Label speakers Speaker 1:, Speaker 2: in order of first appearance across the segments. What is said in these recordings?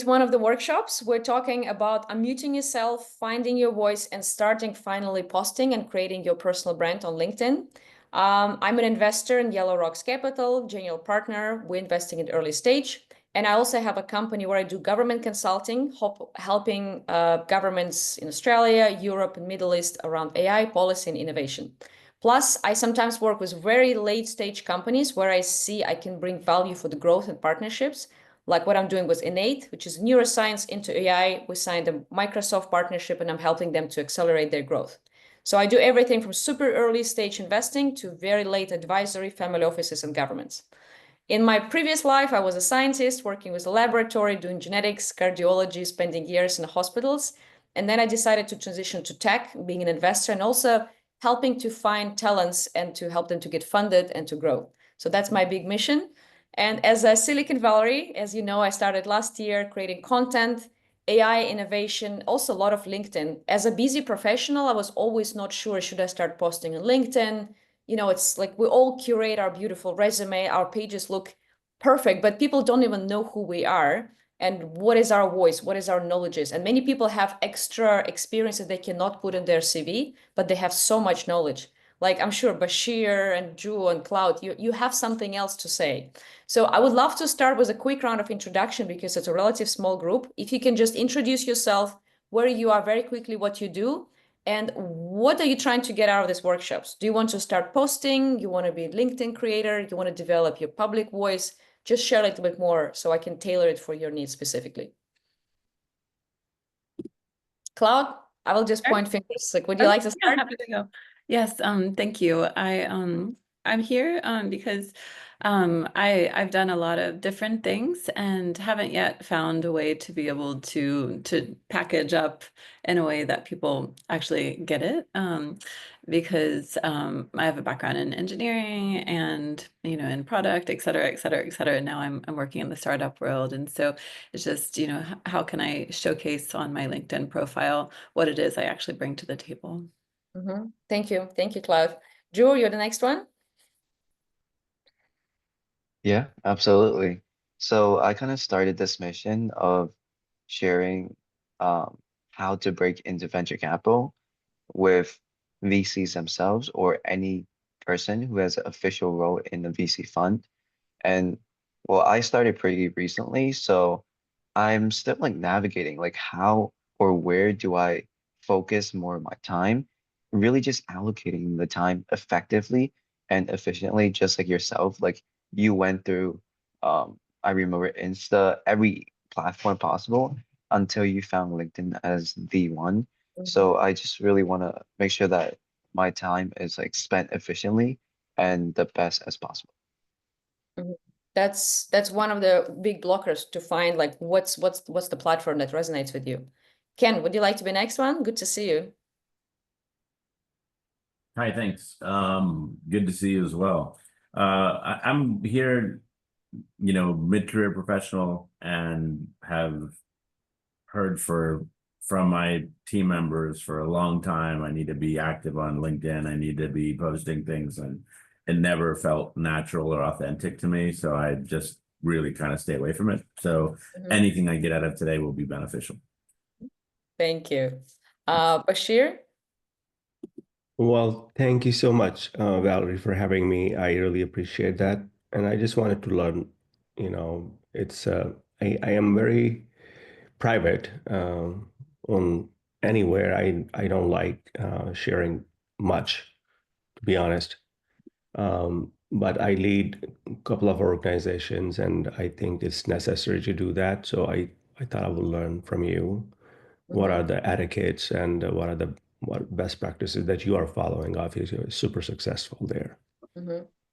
Speaker 1: today's one of the workshops. We're talking about unmuting yourself, finding your voice, and starting finally posting and creating your personal brand on LinkedIn. I'm an investor in Yellow Rocks Capital, general partner. We're investing in early stage. And I also have a company where I do government consulting, helping governments in Australia, Europe, and Middle East around AI policy and innovation. Plus, I sometimes work with very late stage companies where I see I can bring value for the growth and partnerships, like what I'm doing with Innate, which is neuroscience into AI. We signed a Microsoft partnership and I'm helping them to accelerate their growth. So I do everything from super early stage investing to very late advisory, family offices and governments. In my previous life, I was a scientist working with a laboratory, doing genetics, cardiology, spending years in hospitals. And then I decided to transition to tech, being an investor, and also helping to find talents and to help them to get funded and to grow. So that's my big mission. And as a Silicon Valerie, as you know, I started last year creating content, AI innovation, also a lot of LinkedIn. As a busy professional, I was always not sure, should I start posting on LinkedIn? You know, it's like we all curate our beautiful resume, our pages look perfect, but people don't even know who we are and what is our voice, what is our knowledges. And many people have extra experiences they cannot put in their CV, but they have so much knowledge. Like I'm sure Bashir and Drew and Cloud, you have something else to say. So I would love to start with a quick round of introduction because it's a relative small group. If you can just introduce yourself, where you are very quickly, what you do, and what are you trying to get out of these workshops? Do you want to start posting? You want to be a LinkedIn creator? You want to develop your public voice? Just share a little bit more so I can tailor it for your needs specifically. Cloud, I will just point fingers. Like, would you like to start?
Speaker 2: Yeah, happy to go. Yes, thank you. I'm here because I've done a lot of different things and haven't yet found a way to be able to package up in a way that people actually get it. Because I have a background in engineering and in product, et cetera, et cetera, et cetera. And now I'm working in the startup world, and so it's just how can I showcase on my LinkedIn profile what it is I actually bring to the table.
Speaker 1: Thank you, Cloud. Drew, you're the next one.
Speaker 3: Yeah, absolutely. So I kind of started this mission of sharing how to break into venture capital with VCs themselves or any person who has an official role in the VC fund. And well, I started pretty recently, so I'm still like navigating like how or where do I focus more of my time, really just allocating the time effectively and efficiently, just like yourself. Like you went through, I remember Insta, every platform possible until you found LinkedIn as the one. So I just really want to make sure that my time is like spent efficiently and the best as possible.
Speaker 1: That's one of the big blockers to find like what's the platform that resonates with you. Ken, would you like to be next one? Good to see you.
Speaker 4: Hi, thanks. Good to see you as well. I'm here, mid-career professional, and have heard from my team members for a long time, I need to be active on LinkedIn. I need to be posting things, and it never felt natural or authentic to me. So I just really kind of stay away from it. So anything I get out of today will be beneficial.
Speaker 1: Thank you. Bashir?
Speaker 5: Well, thank you so much, Valerie, for having me. I really appreciate that. And I just wanted to learn, I am very private on anywhere. I don't like sharing much, to be honest. But I lead a couple of organizations, and I think it's necessary to do that. So I thought I would learn from you. What are the etiquettes and what best practices that you are following? Obviously, you're super successful there.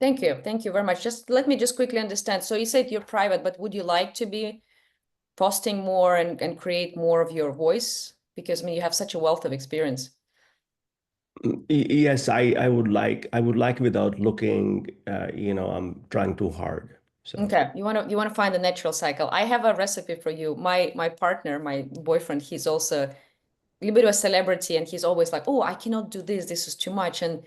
Speaker 1: Thank you very much. Just let me just quickly understand. So you said you're private, but would you like to be posting more and create more of your voice? Because I mean, you have such a wealth of experience.
Speaker 5: Yes, I would like without looking, I'm trying too hard. So.
Speaker 1: Okay, you want to find the natural cycle. I have a recipe for you. My partner, my boyfriend, he's also a little bit of a celebrity, and he's always like, "Oh, I cannot do this. This is too much." And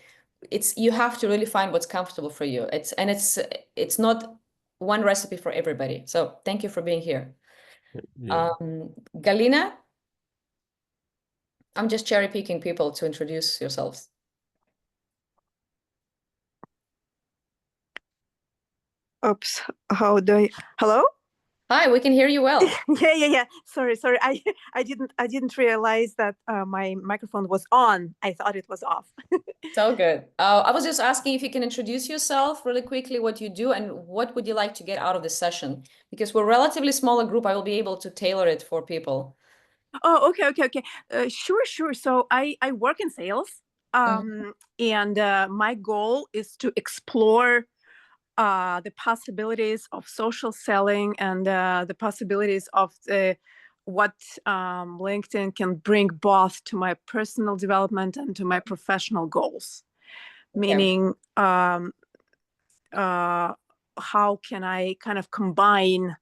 Speaker 1: you have to really find what's comfortable for you. It's not one recipe for everybody. So thank you for being here.
Speaker 5: Yeah.
Speaker 1: Galina, I'm just cherry picking people to introduce yourselves.
Speaker 6: Oops, how do I? Hello?
Speaker 1: Hi, we can hear you well.
Speaker 6: Yeah. Sorry. I didn't realize that my microphone was on. I thought it was off.
Speaker 1: So good. I was just asking if you can introduce yourself really quickly, what you do, and what would you like to get out of this session? Because we're a relatively smaller group, I will be able to tailor it for people.
Speaker 6: Oh, okay. Sure. So I work in sales, and my goal is to explore the possibilities of social selling and the possibilities of what LinkedIn can bring both to my personal development and to my professional goals.
Speaker 1: Okay.
Speaker 6: Meaning, how can I kind of combine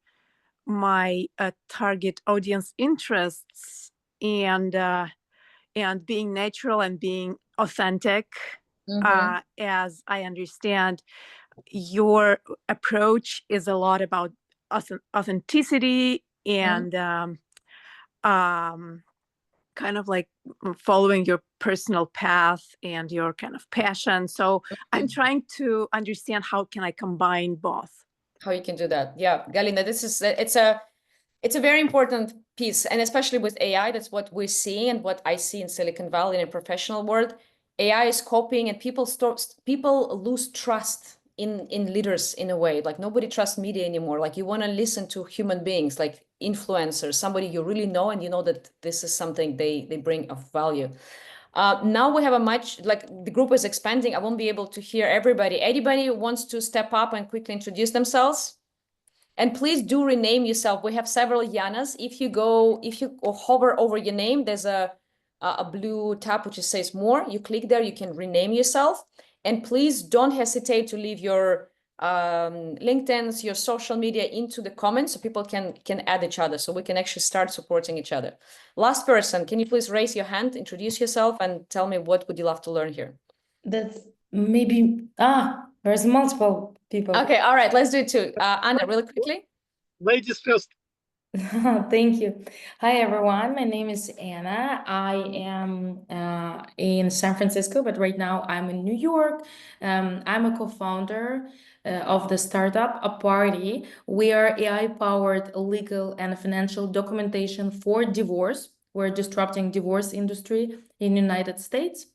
Speaker 6: my target audience interests and being natural and being authentic, as I understand your approach is a lot about authenticity and kind of like following your personal path and your kind of passion. So I'm trying to understand how can I combine both.
Speaker 1: How you can do that. Yeah, Galina, this is it's a very important piece, and especially with AI, that's what we're seeing and what I see in Silicon Valley in a professional world. AI is copying, and people lose trust in leaders in a way. Like nobody trusts media anymore. Like you want to listen to human beings, like influencers, somebody you really know, and you know that this is something they bring of value. Now we have a much, like the group is expanding. I won't be able to hear everybody. Anybody who wants to step up and quickly introduce themselves? And please do rename yourself. We have several Yanas. If you hover over your name, there's a blue tab which says more. You click there, you can rename yourself. And please don't hesitate to leave your LinkedIn's, your social media into the comments so people can add each other, so we can actually start supporting each other. Last person, can you please raise your hand, introduce yourself, and tell me what would you love to learn here?
Speaker 7: That's maybe, there's multiple people.
Speaker 1: Okay, all right, let's do it too. Anna, really quickly.
Speaker 8: Ladies first.
Speaker 7: Thank you. Hi, everyone. My name is Anna. I am in San Francisco, but right now I'm in New York. I'm a co-founder of the startup Aparty. We are AI-powered legal and financial documentation for divorce. We're disrupting divorce industry in the United States.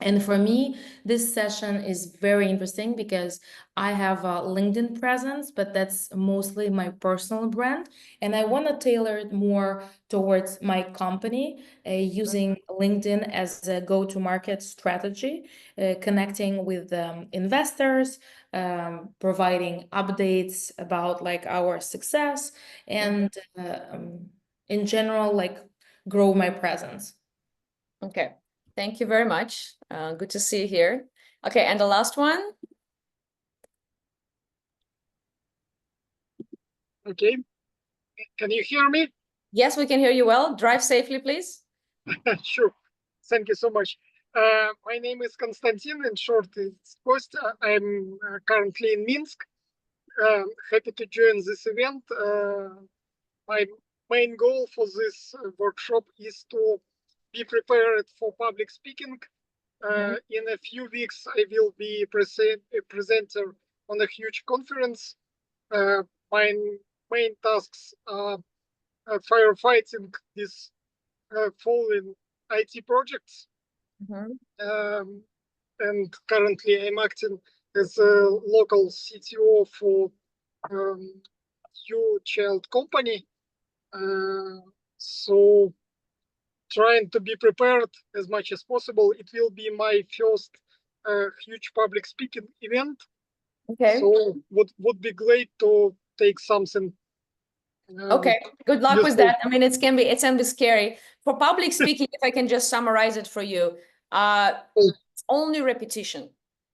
Speaker 7: And for me, this session is very interesting because I have a LinkedIn presence, but that's mostly my personal brand. And I want to tailor it more towards my company, using LinkedIn as a go-to-market strategy, connecting with investors, providing updates about like our success, and in general, like grow my presence.
Speaker 1: Okay. Thank you very much. Good to see you here. Okay, and the last one.
Speaker 8: Okay. Can you hear me?
Speaker 1: Yes, we can hear you well. Drive safely, please.
Speaker 8: Sure. Thank you so much. My name is Konstantin, in short, it's Kost. I'm currently in Minsk. Happy to join this event. My main goal for this workshop is to be prepared for public speaking. In a few weeks, I will be a presenter on a huge conference. My main tasks are firefighting these fallen IT projects. And currently, I'm acting as a local CTO for new child company. So trying to be prepared as much as possible. It will be my first huge public speaking event.
Speaker 1: Okay.
Speaker 8: So would be great to take something.
Speaker 1: Okay. Good luck with
Speaker 8: useful.
Speaker 1: that. I mean, it can be scary. For public speaking, if I can just summarize it for you, it's only repetition.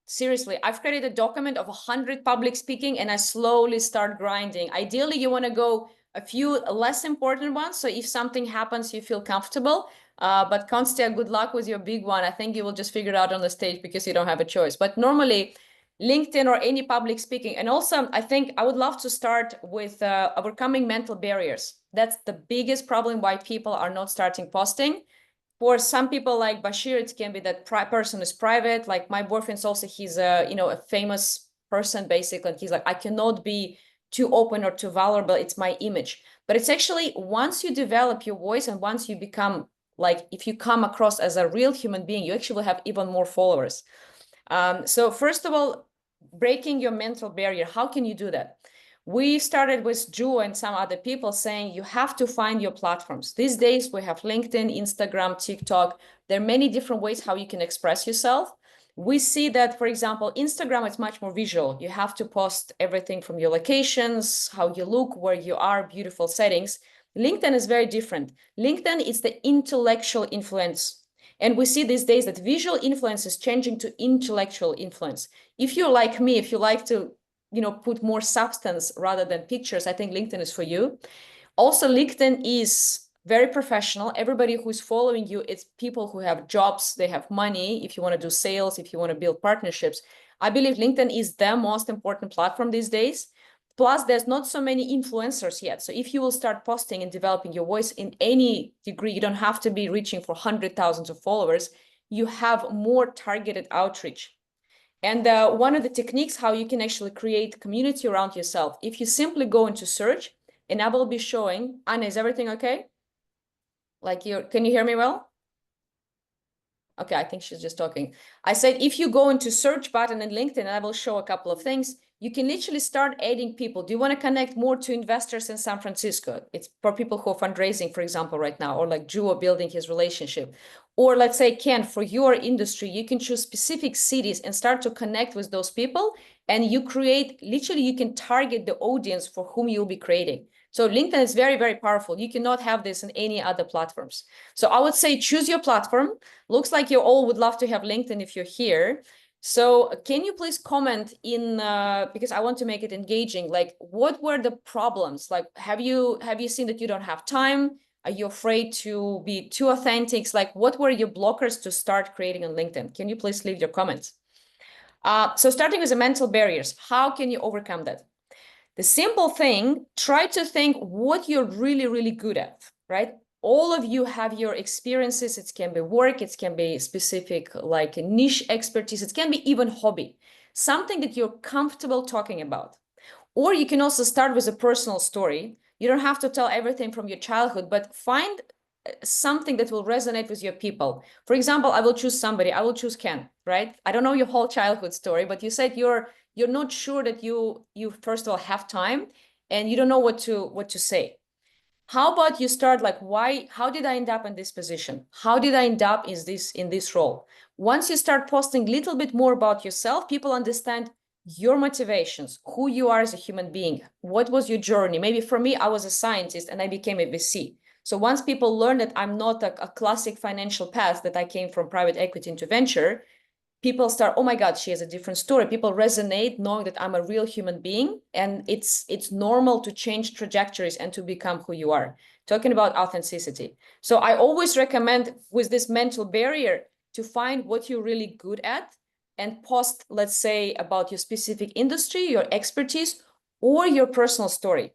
Speaker 1: Seriously, I've created a document of 100 public speaking, and I slowly start grinding. Ideally, you want to go a few less important ones, so if something happens, you feel comfortable. But Konstia, good luck with your big one. I think you will just figure it out on the stage because you don't have a choice. But normally, LinkedIn or any public speaking. And also, I think I would love to start with overcoming mental barriers. That's the biggest problem why people are not starting posting. For some people like Bashir, it can be that person is private. Like my boyfriend's also, he's a famous person basically. And he's like, I cannot be too open or too vulnerable. It's my image. But it's actually once you develop your voice and once you become like, if you come across as a real human being, you actually have even more followers. So first of all, breaking your mental barrier. How can you do that? We started with Drew and some other people saying you have to find your platforms. These days we have LinkedIn, Instagram, TikTok. There are many different ways how you can express yourself. We see that, for example, Instagram is much more visual. You have to post everything from your locations, how you look, where you are, beautiful settings. LinkedIn is very different. LinkedIn is the intellectual influence. And we see these days that visual influence is changing to intellectual influence. If you're like me, if you like to put more substance rather than pictures, I think LinkedIn is for you. Also, LinkedIn is very professional. Everybody who's following you, it's people who have jobs, they have money. If you want to do sales, if you want to build partnerships, I believe LinkedIn is the most important platform these days. Plus, there's not so many influencers yet. So if you will start posting and developing your voice in any degree, you don't have to be reaching for 100,000 of followers. You have more targeted outreach. And one of the techniques how you can actually create community around yourself, if you simply go into search, and I will be showing, Anna, is everything okay? Can you hear me well? Okay, I think she's just talking. I said, if you go into search button in LinkedIn, I will show a couple of things. You can literally start adding people. Do you want to connect more to investors in San Francisco? It's for people who are fundraising, for example, right now, or like Drew building his relationship. Or let's say, Ken, for your industry, you can choose specific cities and start to connect with those people. And you can target the audience for whom you'll be creating. So LinkedIn is very, very powerful. You cannot have this in any other platforms. So I would say choose your platform. Looks like you all would love to have LinkedIn if you're here. So can you please comment in, because I want to make it engaging, like what were the problems? Like, have you seen that you don't have time? Are you afraid to be too authentic? Like, what were your blockers to start creating on LinkedIn? Can you please leave your comments? So starting with the mental barriers, how can you overcome that? The simple thing, try to think what you're really, really good at, right? All of you have your experiences. It can be work, it can be specific like niche expertise, it can be even hobby, something that you're comfortable talking about. Or you can also start with a personal story. You don't have to tell everything from your childhood, but find something that will resonate with your people. For example, I will choose Ken, right? I don't know your whole childhood story, but you said you're not sure that you first of all have time and you don't know what to say. How about you start like, how did I end up in this position? How did I end up in this role? Once you start posting a little bit more about yourself, people understand your motivations, who you are as a human being, what was your journey? Maybe for me, I was a scientist and I became a VC. So once people learn that I'm not a classic financial path, that I came from private equity into venture, people start, oh my God, she has a different story. People resonate knowing that I'm a real human being, and it's normal to change trajectories and to become who you are. Talking about authenticity. So I always recommend with this mental barrier to find what you're really good at and post, let's say, about your specific industry, your expertise, or your personal story.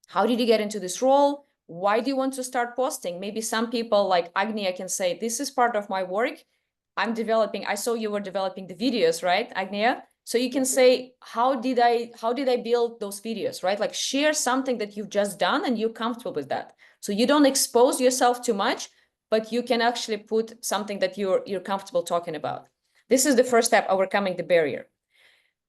Speaker 1: How did you get into this role? Why do you want to start posting? Maybe some people like Agnia can say, this is part of my work. I saw you were developing the videos, right, Agnia? So you can say, how did I build those videos, right? Like share something that you've just done and you're comfortable with that. So you don't expose yourself too much, but you can actually put something that you're comfortable talking about. This is the first step, overcoming the barrier.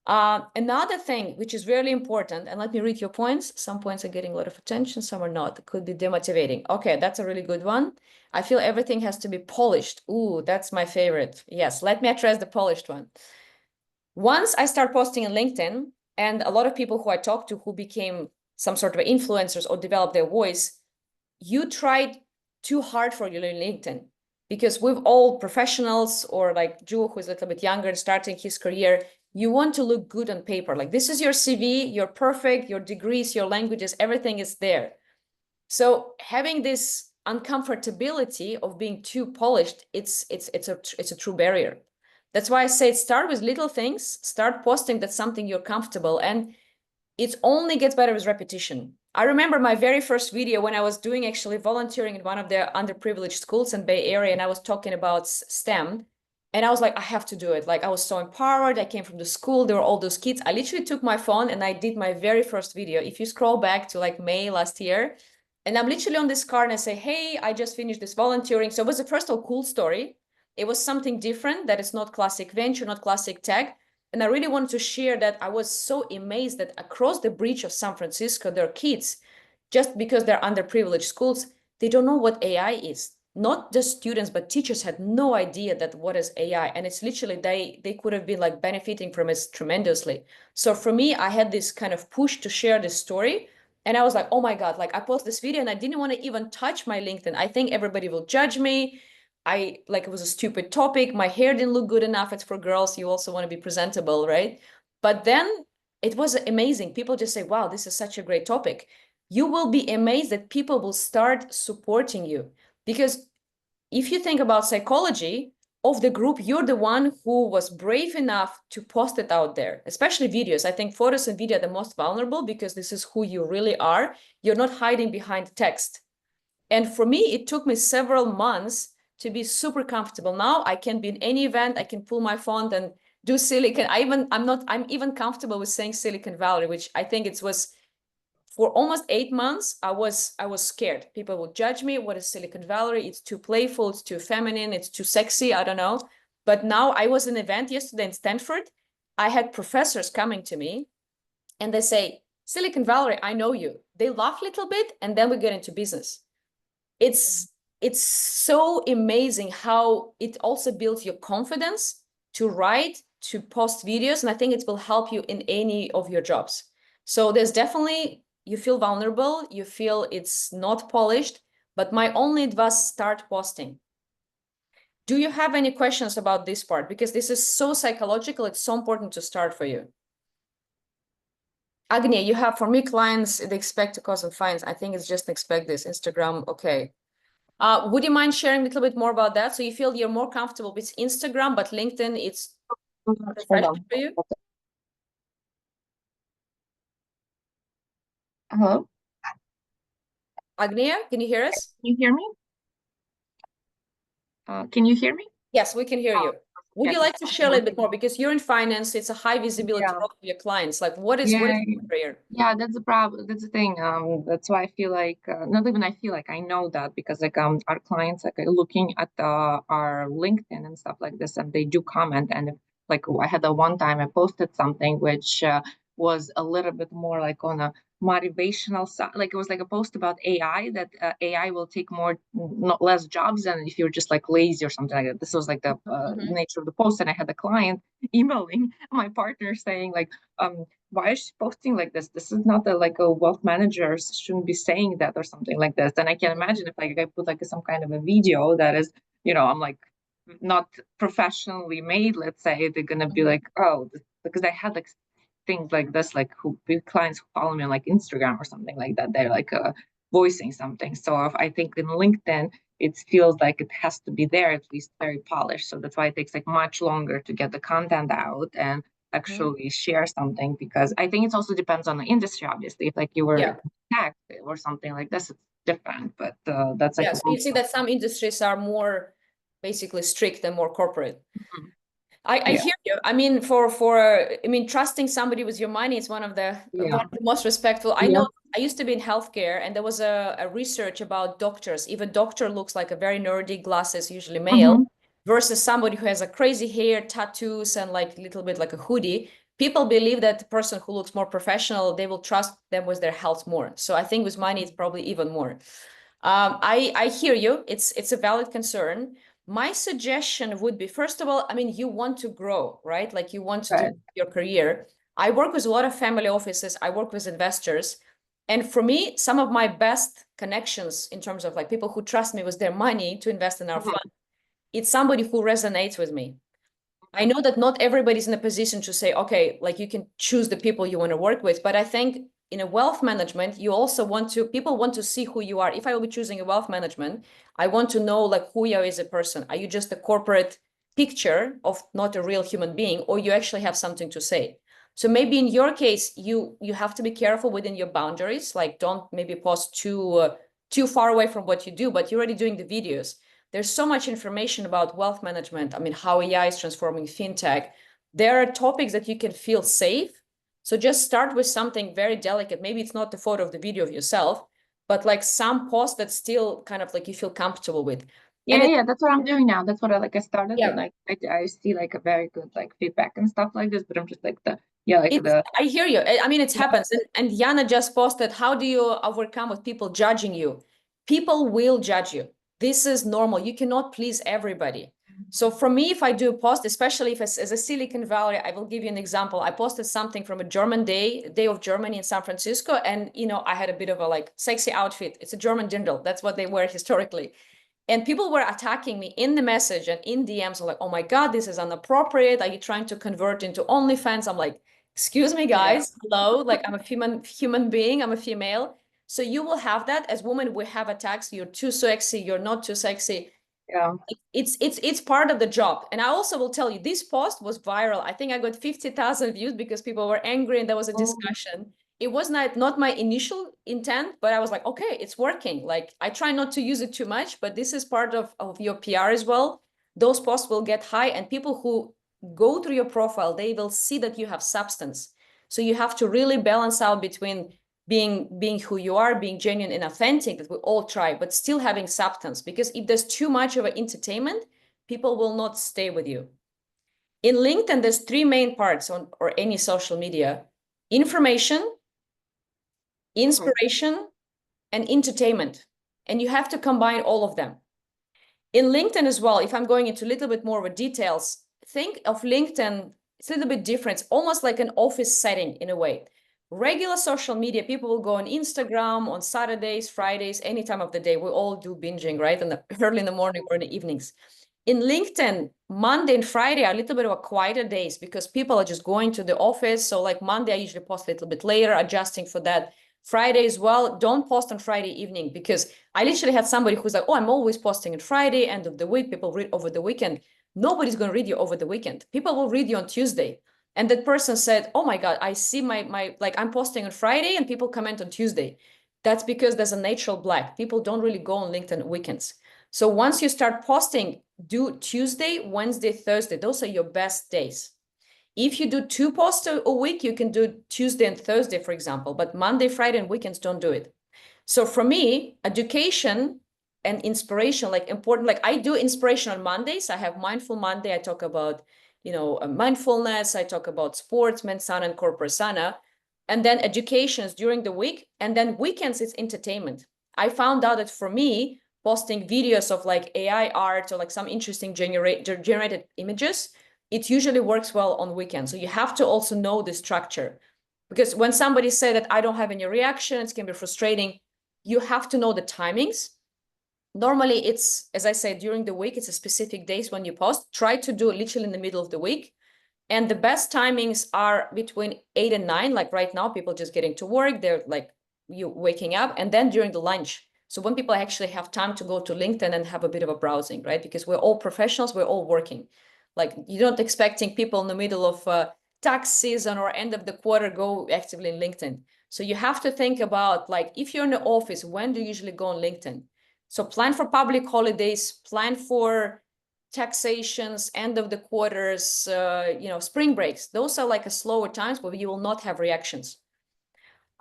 Speaker 1: Another thing, which is really important, and let me read your points. Some points are getting a lot of attention, some are not. It could be demotivating. Okay, that's a really good one. I feel everything has to be polished. Ooh, that's my favorite. Yes, let me address the polished one. Once I start posting on LinkedIn, and a lot of people who I talk to who became some sort of influencers or developed their voice, you tried too hard for your LinkedIn. Because we're all professionals, or like Drew, who is a little bit younger and starting his career, you want to look good on paper. Like this is your CV, you're perfect, your degrees, your languages, everything is there. So having this uncomfortability of being too polished, it's a true barrier. That's why I say start with little things, start posting that's something you're comfortable, and it only gets better with repetition. I remember my very first video when I was doing actually volunteering in one of the underprivileged schools in Bay Area, and I was talking about STEM. And I was like, I have to do it. Like, I was so empowered. I came from the school. There were all those kids. I literally took my phone and I did my very first video. If you scroll back to like May last year, and I'm literally on this car and I say, hey, I just finished this volunteering. So it was a first of all cool story. It was something different that is not classic venture, not classic tech. And I really wanted to share that I was so amazed that across the bridge of San Francisco, there are kids, just because they're underprivileged schools, they don't know what AI is. Not just students, but teachers had no idea that what is AI. And it's literally, they could have been like benefiting from it tremendously. So for me, I had this kind of push to share this story. And I was like, oh my God, like I posted this video and I didn't want to even touch my LinkedIn. I think everybody will judge me. It was a stupid topic. My hair didn't look good enough. It's for girls. You also want to be presentable, right? But then it was amazing. People just say, wow, this is such a great topic. You will be amazed that people will start supporting you. Because if you think about psychology of the group, you're the one who was brave enough to post it out there, especially videos. I think photos and video are the most vulnerable because this is who you really are. You're not hiding behind text. And for me, it took me several months to be super comfortable. Now I can be in any event, I can pull my phone and do Silicon. I'm even comfortable with saying Silicon Valley, which I think it was for almost 8 months. I was scared. People would judge me. What is Silicon Valley? It's too playful, it's too feminine, it's too sexy. I don't know. But now I was in an event yesterday in Stanford. I had professors coming to me and they say, Silicon Valley, I know you. They laugh a little bit and then we get into business. It's so amazing how it also builds your confidence to write, to post videos. And I think it will help you in any of your jobs. So there's definitely, you feel vulnerable, you feel it's not polished, but my only advice, start posting. Do you have any questions about this part? Because this is so psychological, it's so important to start for you. Agnia, you have, for me, clients, they expect to cause and fines. I think it's just expect this, Instagram, okay. Would you mind sharing a little bit more about that? So you feel you're more comfortable with Instagram, but LinkedIn, it's professional for you?
Speaker 9: Hello?
Speaker 1: Agnia, can you hear us?
Speaker 9: Can you hear me? Can you hear me?
Speaker 1: Yes, we can hear you. Would you like to share a little bit more? Because you're in finance, it's a high visibility role for your clients. Like what is your career?
Speaker 9: Yeah, that's the problem. That's the thing. That's why I feel like not even I feel like I know that because like our clients like are looking at our LinkedIn and stuff like this, and they do comment. And if, like I had a one time I posted something which was a little bit more like on a motivational side, like it was like a post about AI that AI will take more, not less jobs, and if you're just like lazy or something like that. This was like the nature of the post, and I had a client emailing my partner saying like, why is she posting like this? This is not like a wealth manager shouldn't be saying that or something like this. And I can imagine if like I put like some kind of a video that is, I'm like not professionally made, let's say, they're gonna be like, oh, because I had like things like this, like who clients who follow me on like Instagram or something like that, they're like voicing something. So if I think in LinkedIn, it feels like it has to be there, at least very polished. So that's why it takes like much longer to get the content out and actually share something, because I think it also depends on the industry, obviously. If like you were tech or something like this, it's different, but that's like
Speaker 1: so you see that some industries are more basically strict and more corporate. I hear you. I mean, trusting somebody with your money is one of the most respectful. I know I used to be in healthcare, and there was a research about doctors. If a doctor looks like a very nerdy, glasses, usually male, versus somebody who has a crazy hair, tattoos, and like a little bit like a hoodie, people believe that the person who looks more professional, they will trust them with their health more. So I think with money, it's probably even more. I hear you. It's a valid concern. My suggestion would be, first of all, I mean, you want to grow, right? Like you want to do your career. I work with a lot of family offices. I work with investors. And for me, some of my best connections in terms of like people who trust me with their money to invest in our fund, it's somebody who resonates with me. I know that not everybody's in a position to say, okay, like you can choose the people you want to work with. But I think in a wealth management, you also people want to see who you are. If I will be choosing a wealth management, I want to know like who you are as a person. Are you just a corporate picture of not a real human being, or you actually have something to say. So maybe in your case, you have to be careful within your boundaries, like don't maybe post too far away from what you do, but you're already doing the videos. There's so much information about wealth management. I mean, how AI is transforming fintech. There are topics that you can feel safe. So just start with something very delicate. Maybe it's not the photo of the video of yourself, but like some post that still kind of like you feel comfortable with.
Speaker 9: Yeah, that's what I'm doing now. That's what I started,
Speaker 1: Yeah.
Speaker 9: and like I see like a very good like feedback and stuff like this, but I'm just like
Speaker 1: I hear you. I mean, it happens. And Yana just posted, how do you overcome with people judging you? People will judge you. This is normal. You cannot please everybody. So for me, if I do a post, especially if it's as a Silicon Valley, I will give you an example. I posted something from a German day of Germany in San Francisco. And, you know, I had a bit of a like sexy outfit. It's a German dirndl. That's what they wear historically. And people were attacking me in the message and in DMs, like, oh my God, this is inappropriate. Are you trying to convert into OnlyFans? I'm like, excuse me, guys. Hello, like I'm a human being. I'm a female. So you will have that. As women, we have attacks. You're too sexy. You're not too sexy.
Speaker 9: Yeah.
Speaker 1: It's part of the job. And I also will tell you, this post was viral. I think I got 50,000 views because people were angry and there was a discussion. It was not my initial intent, but I was like, okay, it's working. Like I try not to use it too much, but this is part of your PR as well. Those posts will get high, and people who go through your profile, they will see that you have substance. So you have to really balance out between being who you are, being genuine and authentic, that we all try, but still having substance. Because if there's too much of an entertainment, people will not stay with you. In LinkedIn, there's three main parts or any social media: information, inspiration, and entertainment. And you have to combine all of them. In LinkedIn as well, if I'm going into a little bit more of the details, think of LinkedIn, it's a little bit different. It's almost like an office setting in a way. Regular social media, people will go on Instagram on Saturdays, Fridays, any time of the day. We all do binging, right? Early in the morning or in the evenings. In LinkedIn, Monday and Friday are a little bit of a quieter days because people are just going to the office. So like Monday, I usually post a little bit later, adjusting for that. Friday as well, don't post on Friday evening, because I literally had somebody who's like, oh, I'm always posting on Friday, end of the week, people read over the weekend. Nobody's going to read you over the weekend. People will read you on Tuesday. And that person said, oh my God, I see my like I'm posting on Friday and people comment on Tuesday. That's because there's a natural black. People don't really go on LinkedIn weekends. So once you start posting, do Tuesday, Wednesday, Thursday. Those are your best days. If you do 2 posts a week, you can do Tuesday and Thursday, for example, but Monday, Friday, and weekends, don't do it. So for me, education and inspiration, like important, like I do inspiration on Mondays. I have Mindful Monday. I talk about, mindfulness. I talk about sports, men's sana and corporate sana. And then educations during the week. And then weekends, it's entertainment. I found out that for me, posting videos of like AI art or like some interesting generated images, it usually works well on weekends. So you have to also know the structure, because when somebody say that I don't have any reaction, it can be frustrating. You have to know the timings. Normally it's, as I said, during the week, it's a specific days when you post. Try to do it literally in the middle of the week. And the best timings are between 8 and 9. Like right now, people just getting to work, they're like you waking up, and then during the lunch. So when people actually have time to go to LinkedIn and have a bit of a browsing, right? Because we're all professionals, we're all working. Like you're not expecting people in the middle of tax season or end of the quarter go actively in LinkedIn. So you have to think about, like, if you're in the office, when do you usually go on LinkedIn? So plan for public holidays, plan for taxations, end of the quarters, spring breaks. Those are like a slower times where you will not have reactions.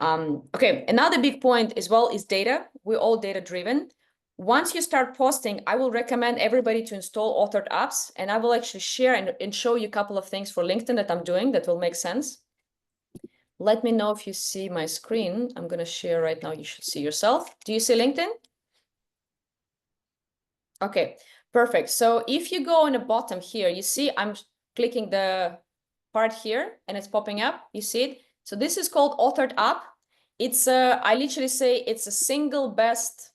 Speaker 1: Okay, another big point as well is data. We're all data driven. Once you start posting, I will recommend everybody to install authored apps, and I will actually share and show you a couple of things for LinkedIn that I'm doing that will make sense. Let me know if you see my screen. I'm going to share right now. You should see yourself. Do you see LinkedIn? Okay, perfect. So if you go on the bottom here, you see I'm clicking the part here and it's popping up. You see it? So this is called authored app. It's I literally say it's a single best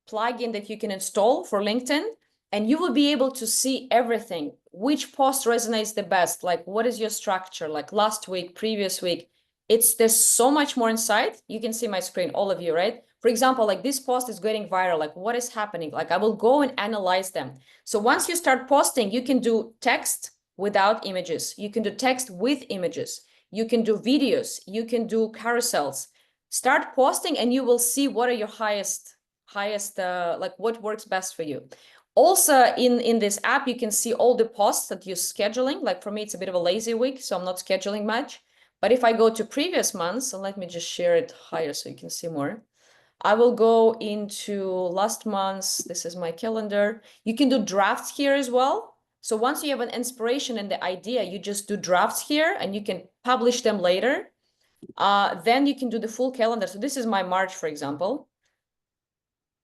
Speaker 1: plugin that you can install for LinkedIn, and you will be able to see everything. Which post resonates the best? Like, what is your structure? Like last week, previous week. There's so much more inside. You can see my screen, all of you, right? For example, like this post is getting viral, like what is happening? Like I will go and analyze them. So once you start posting, you can do text without images. You can do text with images. You can do videos. You can do carousels. Start posting and you will see what are your highest like what works best for you. Also in this app, you can see all the posts that you're scheduling. Like for me, it's a bit of a lazy week, so I'm not scheduling much. But if I go to previous months, and let me just share it higher so you can see more. I will go into last month's, this is my calendar. You can do drafts here as well. So once you have an inspiration and the idea, you just do drafts here and you can publish them later. Then you can do the full calendar. So this is my March, for example.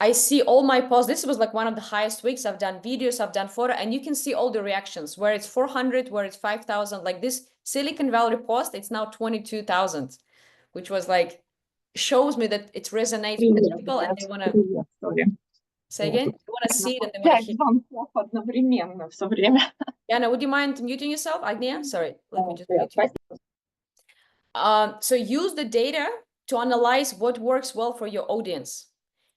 Speaker 1: I see all my posts. This was like one of the highest weeks. I've done videos, I've done photo, and you can see all the reactions, where it's 400, where it's 5,000. Like this Silicon Valley post, it's now 22,000, which was like, shows me that it resonates with people and they want to, say again, they want to see it and they want to hear.
Speaker 9: звонков одновременно все время.
Speaker 1: Yana, would you mind muting yourself, Agnia? Sorry, let me just mute you. So use the data to analyze what works well for your audience.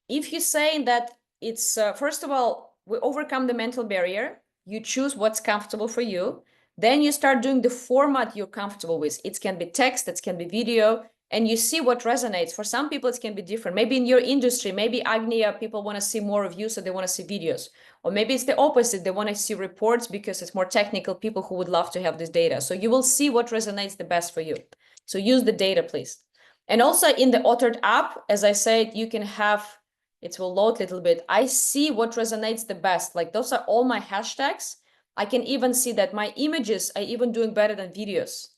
Speaker 1: If you're saying that it's, first of all, we overcome the mental barrier, you choose what's comfortable for you, then you start doing the format you're comfortable with. It can be text, it can be video, and you see what resonates. For some people, it can be different. Maybe in your industry, maybe Agnia, people want to see more of you, so they want to see videos. Or maybe it's the opposite. They want to see reports because it's more technical people who would love to have this data. So you will see what resonates the best for you. So use the data, please. And also in the authored app, as I said, you can have, it will load a little bit. I see what resonates the best. Like those are all my hashtags. I can even see that my images are even doing better than videos.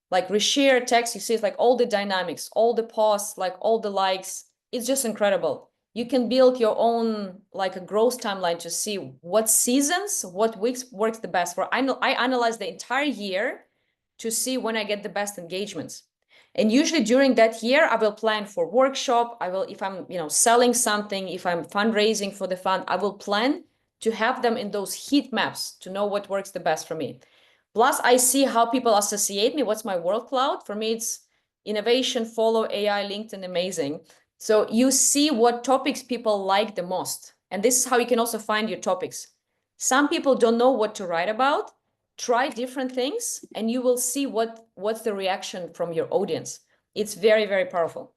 Speaker 1: Like reshare text, you see it's like all the dynamics, all the posts, like all the likes. It's just incredible. You can build your own like a growth timeline to see what seasons, what weeks works the best for. I analyze the entire year to see when I get the best engagements. And usually during that year, I will plan for workshop. I will, if I'm, selling something, if I'm fundraising for the fund, I will plan to have them in those heat maps to know what works the best for me. Plus, I see how people associate me. What's my word cloud? For me, it's innovation, follow, AI, LinkedIn, amazing. So you see what topics people like the most. And this is how you can also find your topics. Some people don't know what to write about. Try different things and you will see what's the reaction from your audience. It's very, very powerful.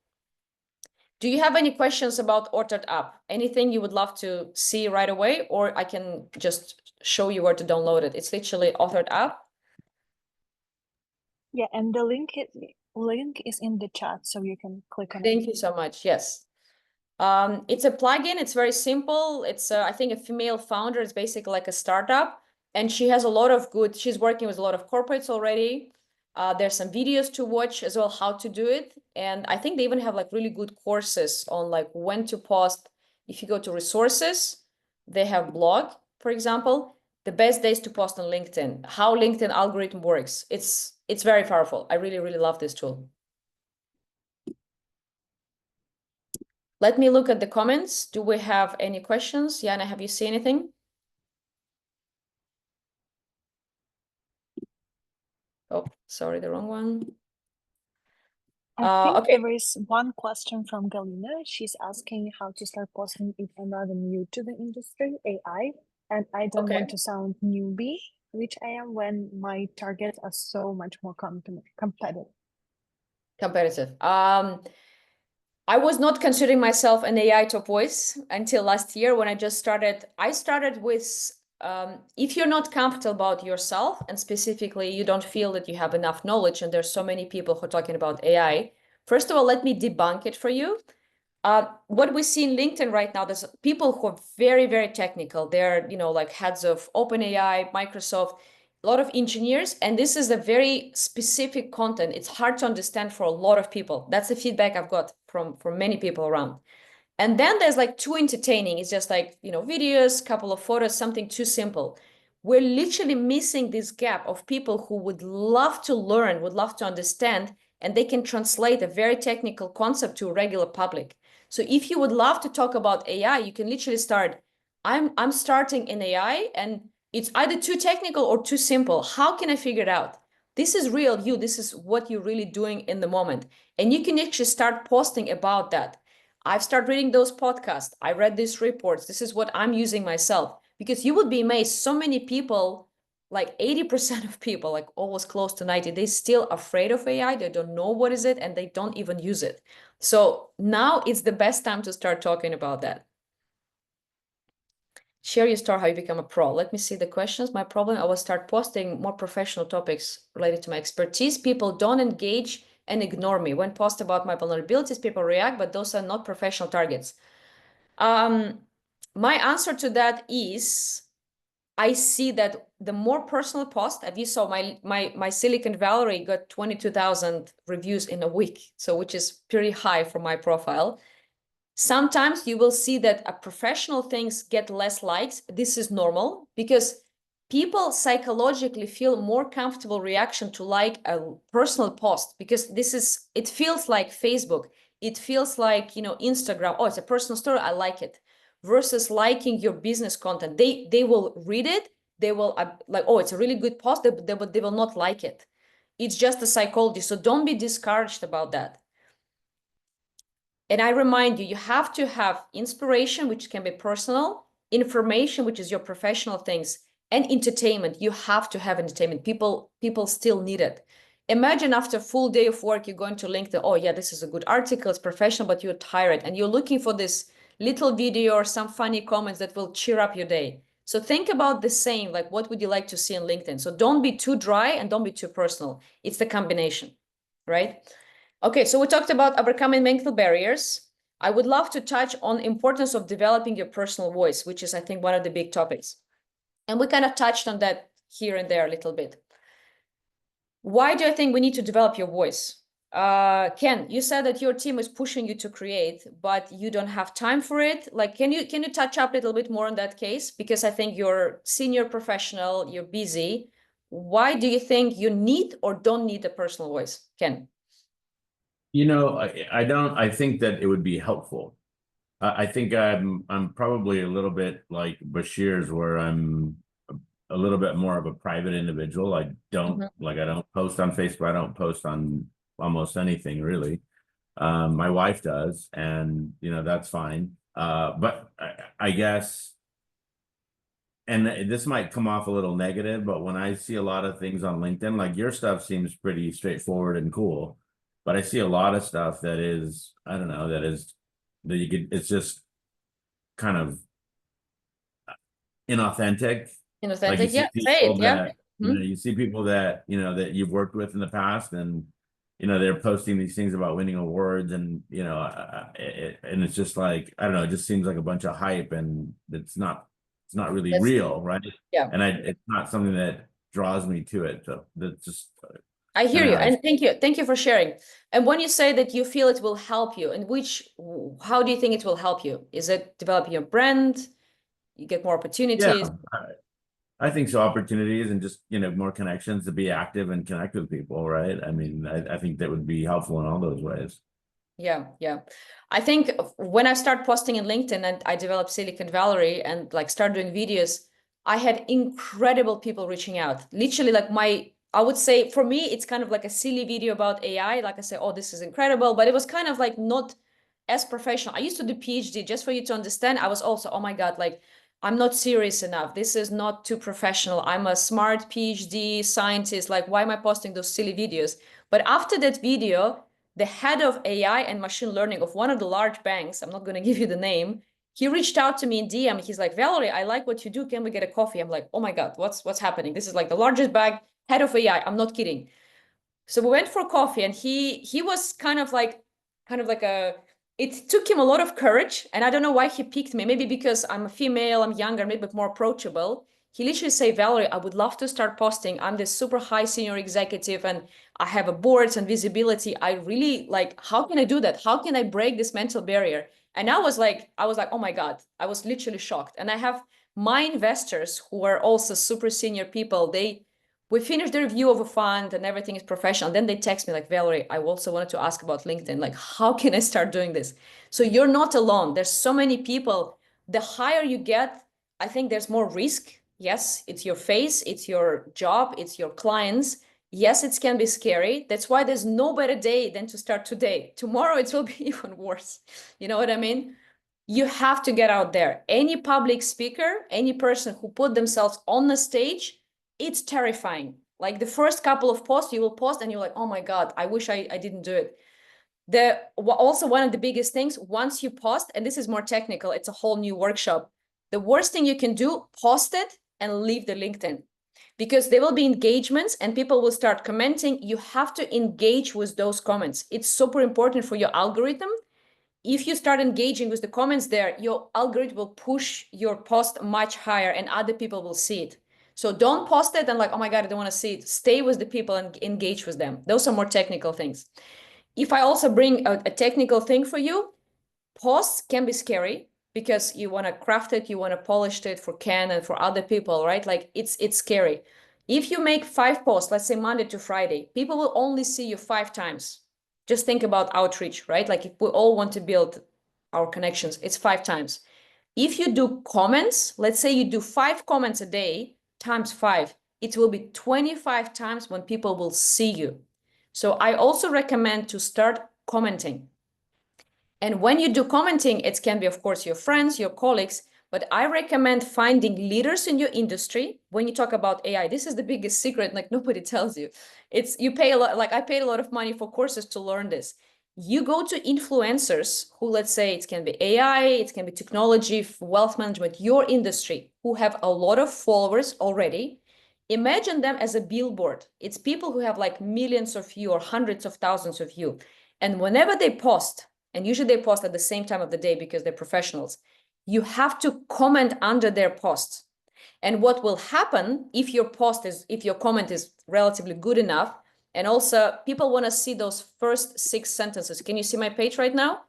Speaker 1: Do you have any questions about authored app? Anything you would love to see right away, or I can just show you where to download it? It's literally authored app.
Speaker 10: Yeah, and the link is in the chat, so you can click on it.
Speaker 1: Thank you so much. Yes. It's a plugin. It's very simple. It's, I think, a female founder. It's basically like a startup. And she has a lot of she's working with a lot of corporates already. There's some videos to watch as well, how to do it. And I think they even have like really good courses on like when to post. If you go to resources, they have blog, for example, the best days to post on LinkedIn, how LinkedIn algorithm works. It's very powerful. I really, really love this tool. Let me look at the comments. Do we have any questions? Yana, have you seen anything? Oh, sorry, the wrong one.
Speaker 10: I think
Speaker 1: okay.
Speaker 10: there is one question from Galina. She's asking how to start posting if I'm rather new to the industry, AI, and I don't want to sound newbie, which I am when my targets are so much more competitive. I was not considering myself an AI top voice until last year when I just started. I started with, if you're not comfortable about yourself and specifically you don't feel that you have enough knowledge and there's so many people who are talking about AI, first of all, let me debunk it for you. What we see in LinkedIn right now, there's people who are very, very technical. They're, like heads of OpenAI, Microsoft, a lot of engineers, and this is a very specific content. It's hard to understand for a lot of people. That's the feedback I've got from many people around. And then there's like too entertaining. It's just like, videos, couple of photos, something too simple. We're literally missing this gap of people who would love to learn, would love to understand, and they can translate a very technical concept to a regular public. So if you would love to talk about AI, you can literally start, I'm starting in AI and it's either too technical or too simple. How can I figure it out? This is real you. This is what you're really doing in the moment. And you can actually start posting about that. I've started reading those podcasts. I read these reports. This is what I'm using myself. Because you would be amazed, so many people, like 80% of people, like almost close to 90, they're still afraid of AI. They don't know what is it and they don't even use it. So now it's the best time to start talking about that. Share your story, how you become a pro. Let me see the questions. My problem, I will start posting more professional topics related to my expertise. People don't engage and ignore me. When post about my vulnerabilities, people react, but those are not professional targets. My answer to that is, I see that the more personal post, as you saw, my Silicon Valley got 22,000 reviews in a week, so which is pretty high for my profile. Sometimes you will see that a professional things get less likes. This is normal because people psychologically feel more comfortable reaction to like a personal post because it feels like Facebook. It feels like, Instagram. Oh, it's a personal story. I like it. Versus liking your business content. They will read it. They will like, oh, it's a really good post. They will not like it. It's just a psychology. So don't be discouraged about that. And I remind you, you have to have inspiration, which can be personal, information, which is your professional things, and entertainment. You have to have entertainment. People still need it. Imagine after a full day of work, you're going to LinkedIn. Oh yeah, this is a good article, it's professional, but you're tired and you're looking for this little video or some funny comments that will cheer up your day. So think about the same, like what would you like to see on LinkedIn? So don't be too dry and don't be too personal. It's the combination, right? Okay, so we talked about overcoming mental barriers. I would love to touch on importance of developing your personal voice, which is, I think, one of the big topics. And we kind of touched on that here and there a little bit. Why do I think we need to develop your voice? Ken, you said that your team is pushing you to create, but you don't have time for it. Like, can you touch up a little bit more on that case? Because I think you're senior professional, you're busy. Why do you think you need or don't need a personal voice, Ken?
Speaker 4: I don't. I think that it would be helpful. I think I'm probably a little bit like Bashir's, where I'm a little bit more of a private individual. I don't I don't post on Facebook. I don't post on almost anything really. My wife does, and that's fine. But I guess, and this might come off a little negative, but when I see a lot of things on LinkedIn, like your stuff seems pretty straightforward and cool. But I see a lot of stuff that is, I don't know, that you could, it's just kind of inauthentic. Like you
Speaker 10: Inauthentic,
Speaker 4: see
Speaker 10: yeah, say
Speaker 4: people
Speaker 10: it, yeah.
Speaker 4: that, you see people that, that you've worked with in the past, and, they're posting these things about winning awards, and, and it's just like, I don't know, it just seems like a bunch of hype, and it's not really real, right?
Speaker 10: Yeah.
Speaker 4: And it's not something that draws me to it. So that's just,
Speaker 10: I hear you, and thank you for sharing. And when you say that you feel it will help you, and how do you think it will help you? Is it developing your brand? You get more opportunities?
Speaker 4: Yeah, I think so. Opportunities and just, more connections to be active and connect with people, right? I mean, I think that would be helpful in all those ways.
Speaker 10: Yeah. I think when I start posting in LinkedIn and I developed Silicon Valley and like start doing videos, I had incredible people reaching out. Literally, like I would say for me, it's kind of like a silly video about AI. Like I say, oh, this is incredible, but it was kind of like not as professional. I used to do PhD, just for you to understand. I was also, oh my God, like I'm not serious enough. This is not too professional. I'm a smart PhD scientist. Like, why am I posting those silly videos? But after that video, the head of AI and machine learning of one of the large banks, I'm not going to give you the name, he reached out to me in DM. He's like, Valerie, I like what you do. Can we get a coffee? I'm like, oh my God, what's happening? This is like the largest bank, head of AI. I'm not kidding. So we went for coffee, and he was kind of like it took him a lot of courage. And I don't know why he picked me. Maybe because I'm a female, I'm younger, maybe more approachable. He literally said, Valerie, I would love to start posting. I'm this super high senior executive and I have a boards and visibility. I really like, how can I do that? How can I break this mental barrier? And I was like, oh my God, I was literally shocked. And I have my investors who are also super senior people. We finished the review of a fund and everything is professional. Then they text me like, Valerie, I also wanted to ask about LinkedIn. Like, how can I start doing this? So you're not alone. There's so many people. The higher you get, I think there's more risk. Yes, it's your face, it's your job, it's your clients. Yes, it can be scary. That's why there's no better day than to start today. Tomorrow it will be even worse. You know what I mean? You have to get out there. Any public speaker, any person who put themselves on the stage, it's terrifying. Like the first couple of posts you will post and you're like, oh my God, I wish I didn't do it. Also one of the biggest things, once you post, and this is more technical, it's a whole new workshop. The worst thing you can do, post it and leave the LinkedIn, because there will be engagements and people will start commenting. You have to engage with those comments. It's super important for your algorithm. If you start engaging with the comments there, your algorithm will push your post much higher and other people will see it. So don't post it and like, oh my God, I don't want to see it. Stay with the people and engage with them. Those are more technical things. If I also bring a technical thing for you, posts can be scary because you want to craft it, you want to polish it for Ken and for other people, right? Like it's scary. If you make 5 posts, let's say Monday to Friday, people will only see you 5 times. Just think about outreach, right? Like if we all want to build our connections, it's 5 times. If you do comments, let's say you do 5 comments a day times 5, it will be 25 times when people will see you. So I also recommend to start commenting. And when you do commenting, it can be, of course, your friends, your colleagues, but I recommend finding leaders in your industry. When you talk about AI, this is the biggest secret, like nobody tells you. It's you pay a lot, like I paid a lot of money for courses to learn this. You go to influencers who, let's say it can be AI, it can be technology, wealth management, your industry, who have a lot of followers already. Imagine them as a billboard. It's people who have like millions of you or hundreds of thousands of you. And whenever they post, and usually they post at the same time of the day because they're professionals, you have to comment under their posts. And what will happen if your comment is relatively good enough, and also people want to see those first 6 sentences. Can you see my page right now?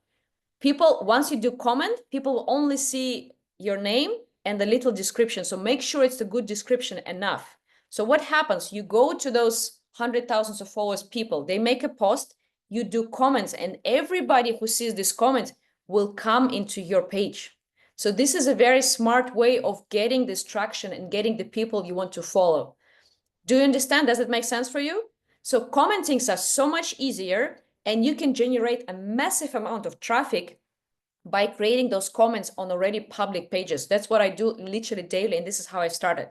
Speaker 10: People, once you do comment, people will only see your name and the little description. So make sure it's a good description enough. So what happens? You go to those 100,000 of followers people, they make a post, you do comments, and everybody who sees this comment will come into your page. So this is a very smart way of getting this traction and getting the people you want to follow. Do you understand? Does it make sense for you? So commentings are so much easier, and you can generate a massive amount of traffic by creating those comments on already public pages. That's what I do literally daily, and this is how I started.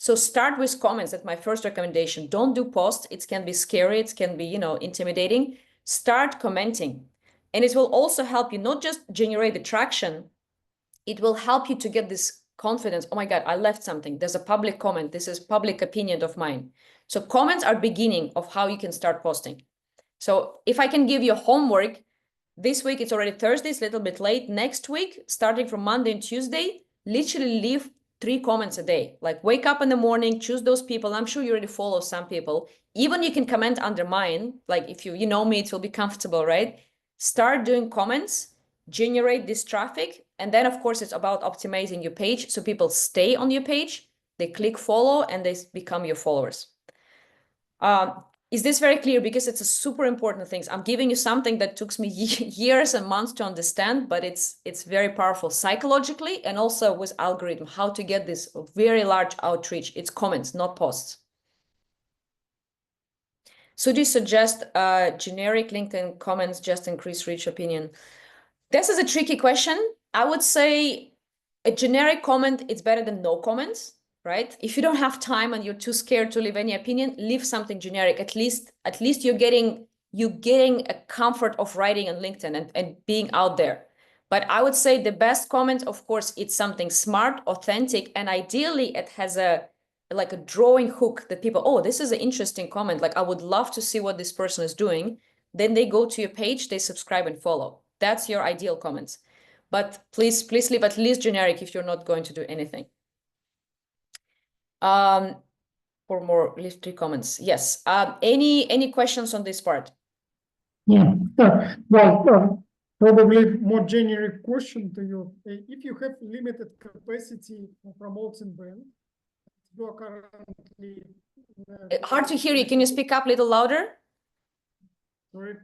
Speaker 10: So start with comments. That's my first recommendation. Don't do posts. It can be scary. It can be, intimidating. Start commenting. And it will also help you not just generate the traction, it will help you to get this confidence. Oh my God, I left something. There's a public comment. This is public opinion of mine. So comments are beginning of how you can start posting. So if I can give you homework, this week it's already Thursday, it's a little bit late. Next week, starting from Monday and Tuesday, literally leave 3 comments a day. Like wake up in the morning, choose those people. I'm sure you already follow some people. Even you can comment under mine. Like if you know me, it will be comfortable, right? Start doing comments, generate this traffic. And then of course it's about optimizing your page so people stay on your page, they click follow and they become your followers. Is this very clear? Because it's a super important thing. I'm giving you something that took me years and months to understand, but it's very powerful psychologically and also with algorithm, how to get this very large outreach. It's comments, not posts. So do you suggest generic LinkedIn comments just increase reach opinion? This is a tricky question. I would say a generic comment, it's better than no comments. Right? If you don't have time and you're too scared to leave any opinion, leave something generic. At least you're getting a comfort of writing on LinkedIn and being out there. But I would say the best comment, of course, it's something smart, authentic, and ideally it has a drawing hook that people, oh, this is an interesting comment. Like I would love to see what this person is doing. Then they go to your page, they subscribe and follow. That's your ideal comments. But please leave at least generic if you're not going to do anything. For more, leave 3 comments. Yes. Any questions on this part?
Speaker 8: Yeah. Well, probably more generic question to you. If you have limited capacity for promoting brand, you are currently
Speaker 10: hard to hear you. Can you speak up a little louder?
Speaker 8: Sorry.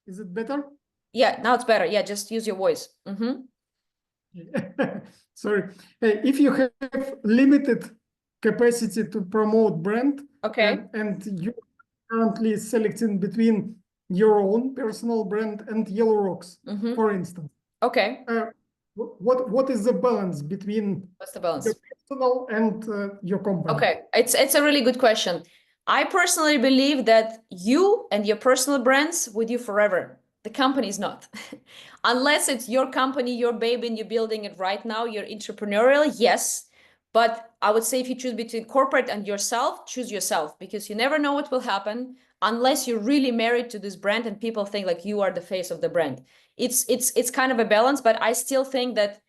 Speaker 8: Is it better?
Speaker 10: Yeah, now it's better. Yeah, just use your voice.
Speaker 8: Sorry. If you have limited capacity to promote brand.
Speaker 1: Okay.
Speaker 8: And you currently selecting between your own personal brand and Yellow Rocks, for instance.
Speaker 1: Okay.
Speaker 8: What is the balance between
Speaker 1: What's the balance?
Speaker 8: your personal and your company?
Speaker 1: Okay, it's a really good question. I personally believe that you and your personal brands with you forever. The company is not. Unless it's your company, your baby, and you're building it right now, you're entrepreneurial, yes. But I would say if you choose between corporate and yourself, choose yourself, because you never know what will happen unless you're really married to this brand and people think like you are the face of the brand. It's kind of a balance, but I still think that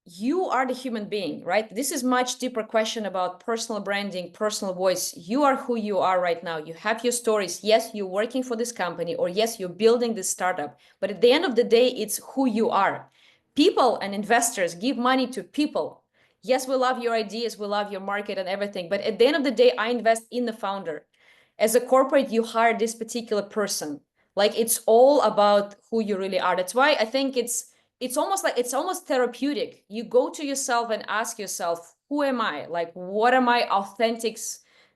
Speaker 1: you are the human being, right? This is much deeper question about personal branding, personal voice. You are who you are right now. You have your stories. Yes, you're working for this company, or yes, you're building this startup. But at the end of the day, it's who you are. People and investors give money to people. Yes, we love your ideas, we love your market and everything. But at the end of the day, I invest in the founder. As a corporate, you hire this particular person. Like it's all about who you really are. That's why I think it's almost therapeutic. You go to yourself and ask yourself, who am I? Like, what are my authentic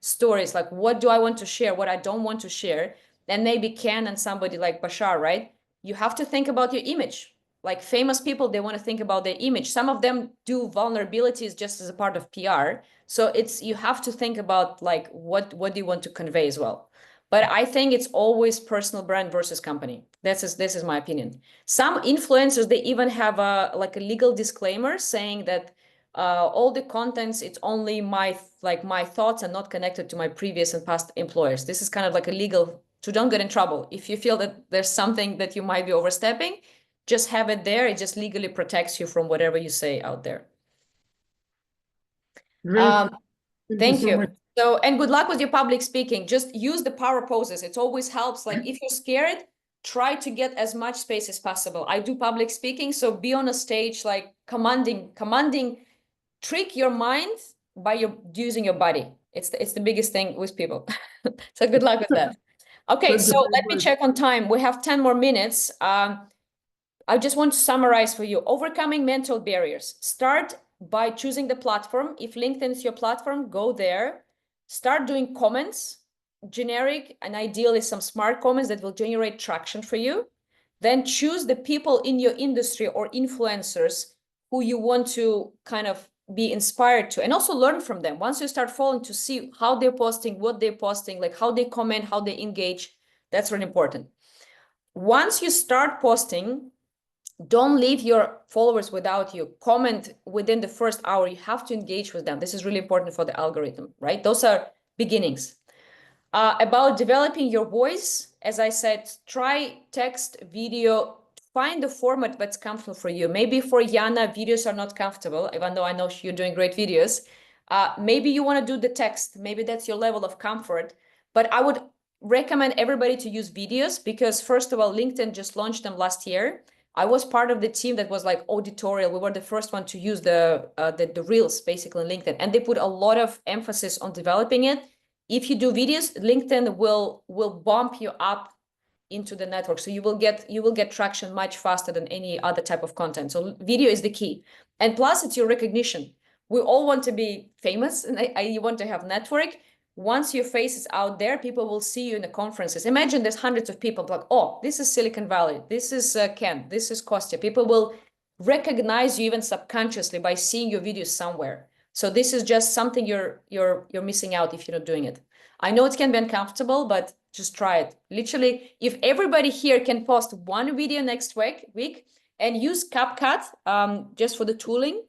Speaker 1: stories? Like, what do I want to share? What I don't want to share? And maybe Ken and somebody like Bashar, right? You have to think about your image. Like famous people, they want to think about their image. Some of them do vulnerabilities just as a part of PR. So it's, you have to think about like, what do you want to convey as well? But I think it's always personal brand versus company. This is my opinion. Some influencers, they even have a like a legal disclaimer saying that all the contents, it's only my thoughts and not connected to my previous and past employers. This is kind of like a legal, to don't get in trouble. If you feel that there's something that you might be overstepping, just have it there. It just legally protects you from whatever you say out there.
Speaker 8: Great.
Speaker 1: Thank
Speaker 8: so
Speaker 1: you.
Speaker 8: much.
Speaker 1: So, and good luck with your public speaking. Just use the power poses. It always helps. Like if you're scared, try to get as much space as possible. I do public speaking, so be on a stage, like commanding, trick your mind by using your body. It's the biggest thing with people. So good luck with that. Okay,
Speaker 8: Thank you
Speaker 1: so
Speaker 8: very
Speaker 1: let me
Speaker 8: much.
Speaker 1: check on time. We have 10 more minutes. I just want to summarize for you. Overcoming mental barriers. Start by choosing the platform. If LinkedIn is your platform, go there. Start doing comments, generic and ideally some smart comments that will generate traction for you. Then choose the people in your industry or influencers who you want to kind of be inspired to, and also learn from them. Once you start following, to see how they're posting, what they're posting, like how they comment, how they engage, that's really important. Once you start posting, don't leave your followers without you. Comment within the first hour. You have to engage with them. This is really important for the algorithm, right? Those are beginnings. About developing your voice, as I said, try text, video, find the format that's comfortable for you. Maybe for Yana, videos are not comfortable, even though I know you're doing great videos. Maybe you want to do the text. Maybe that's your level of comfort. But I would recommend everybody to use videos because, first of all, LinkedIn just launched them last year. I was part of the team that was like auditorial. We were the first one to use the Reels basically on LinkedIn. And they put a lot of emphasis on developing it. If you do videos, LinkedIn will bump you up into the network. So you will get traction much faster than any other type of content. So video is the key. And plus it's your recognition. We all want to be famous and you want to have network. Once your face is out there, people will see you in the conferences. Imagine there's hundreds of people like, oh, this is Silicon Valley. This is Ken. This is Kostya. People will recognize you even subconsciously by seeing your videos somewhere. So this is just something you're missing out if you're not doing it. I know it can be uncomfortable, but just try it. Literally, if everybody here can post one video next week and use CapCut just for the tooling,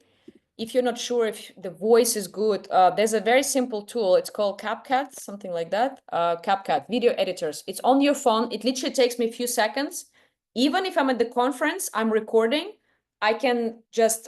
Speaker 1: if you're not sure if the voice is good, there's a very simple tool. It's called CapCut, something like that. CapCut, video editors. It's on your phone. It literally takes me a few seconds. Even if I'm at the conference, I'm recording, I can just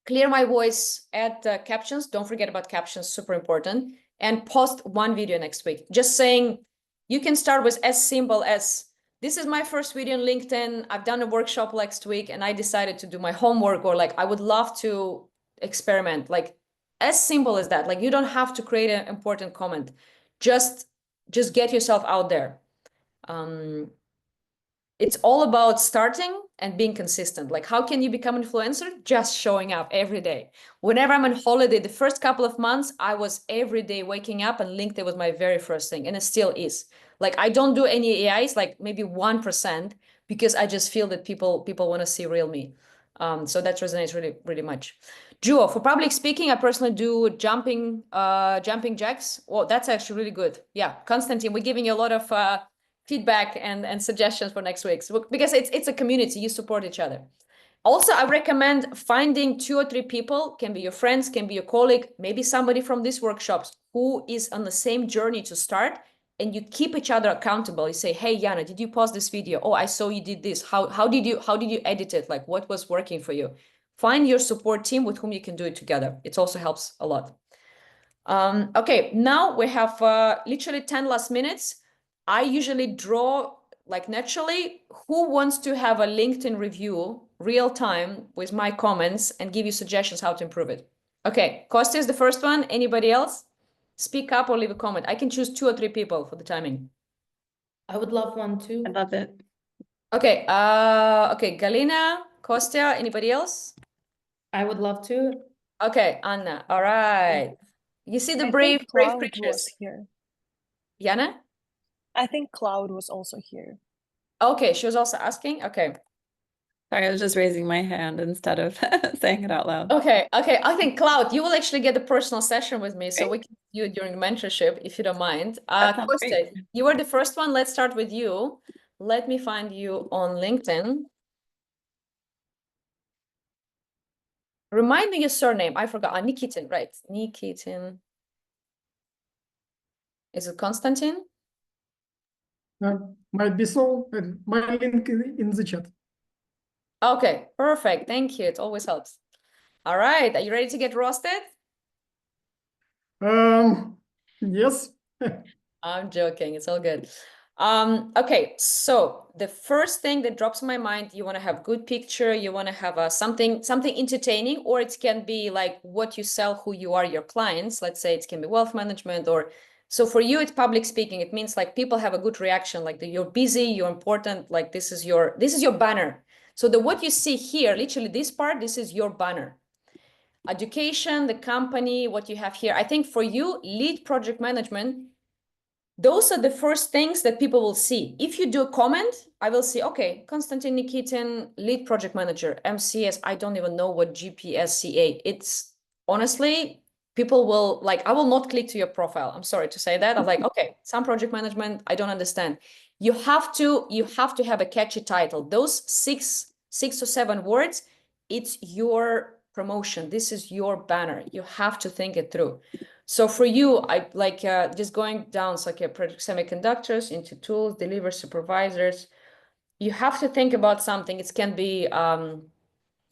Speaker 1: clear my voice, add captions. Don't forget about captions, super important. And post one video next week. Just saying, you can start with as simple as, this is my first video on LinkedIn. I've done a workshop last week and I decided to do my homework, or like, I would love to experiment. Like as simple as that. Like you don't have to create an important comment. Just get yourself out there.
Speaker 10: it's all about starting and being consistent. Like, how can you become an influencer? Just showing up every day. Whenever I'm on holiday, the first couple of months, I was every day waking up, and LinkedIn was my very first thing, and it still is. Like, I don't do any AIs, like maybe 1%, because I just feel that people want to see real me. So that resonates really, really much. Duo, for public speaking, I personally do jumping jacks. Well, that's actually really good. Yeah, Konstantin, we're giving you a lot of feedback and suggestions for next week, so, because it's a community, you support each other. Also, I recommend finding 2 or 3 people, can be your friends, can be your colleague, maybe somebody from these workshops who is on the same journey to start, and you keep each other accountable. You say, hey, Yana, did you post this video? Oh, I saw you did this. How did you edit it? Like, what was working for you? Find your support team with whom you can do it together. It also helps a lot. Okay, now we have literally 10 last minutes. I usually draw, like, naturally, who wants to have a LinkedIn review real time with my comments and give you suggestions how to improve it. Okay, Kostya is the first one. Anybody else? Speak up or leave a comment. I can choose 2 or 3 people for the timing.
Speaker 7: I would love one
Speaker 2: I
Speaker 7: too.
Speaker 2: love it.
Speaker 10: Okay, okay, Galina, Kostya, anybody else?
Speaker 7: I would love to.
Speaker 10: Okay, Anna, all right. You see the
Speaker 11: I
Speaker 10: brave
Speaker 11: think Cloud was
Speaker 10: preachers.
Speaker 11: here.
Speaker 10: Yana?
Speaker 11: I think Cloud was also here.
Speaker 10: Okay, she was also asking. Okay.
Speaker 2: Sorry, I was just raising my hand instead of saying it out loud.
Speaker 10: Okay. I think, Cloud, you will actually get a personal session with me, so
Speaker 2: Great.
Speaker 10: we can do it during mentorship if you don't mind.
Speaker 2: That sounds great.
Speaker 10: Kostya, you were the first one. Let's start with you. Let me find you on LinkedIn. Remind me your surname. I forgot. Nikitin, right? Nikitin. Is it Konstantin?
Speaker 8: Might be so. And my link is in the chat.
Speaker 10: Okay, perfect. Thank you. It always helps. All right. Are you ready to get roasted?
Speaker 8: Yes.
Speaker 10: I'm joking. It's all good. Okay, so the first thing that drops in my mind, you want to have good picture, you want to have something entertaining, or it can be like what you sell, who you are, your clients. Let's say it can be wealth management, or so for you it's public speaking. It means like people have a good reaction, like you're busy, you're important, like this is your banner. So what you see here, literally this part, this is your banner. Education, the company, what you have here. I think for you, lead project management, those are the first things that people will see. If you do a comment, I will see, okay, Konstantin Nikitin, lead project manager, MCS. I don't even know what GPSCA. It's honestly, people will like, I will not click to your profile. I'm sorry to say that. I'm like, okay, some project management, I don't understand. You have to have a catchy title. Those six or 7 words, it's your promotion. This is your banner. You have to think it through. So for you, I like just going down, so like project semiconductors into tools, deliver supervisors. You have to think about something. It can be, I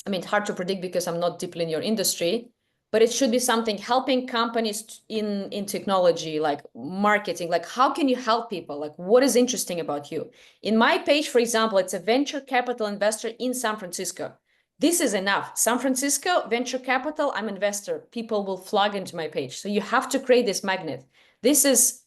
Speaker 10: mean, it's hard to predict because I'm not deeply in your industry, but it should be something helping companies in technology, like marketing, like how can you help people? Like what is interesting about you? In my page, for example, it's a venture capital investor in San Francisco. This is enough. San Francisco, venture capital, I'm investor. People will flood into my page. So you have to create this magnet. This is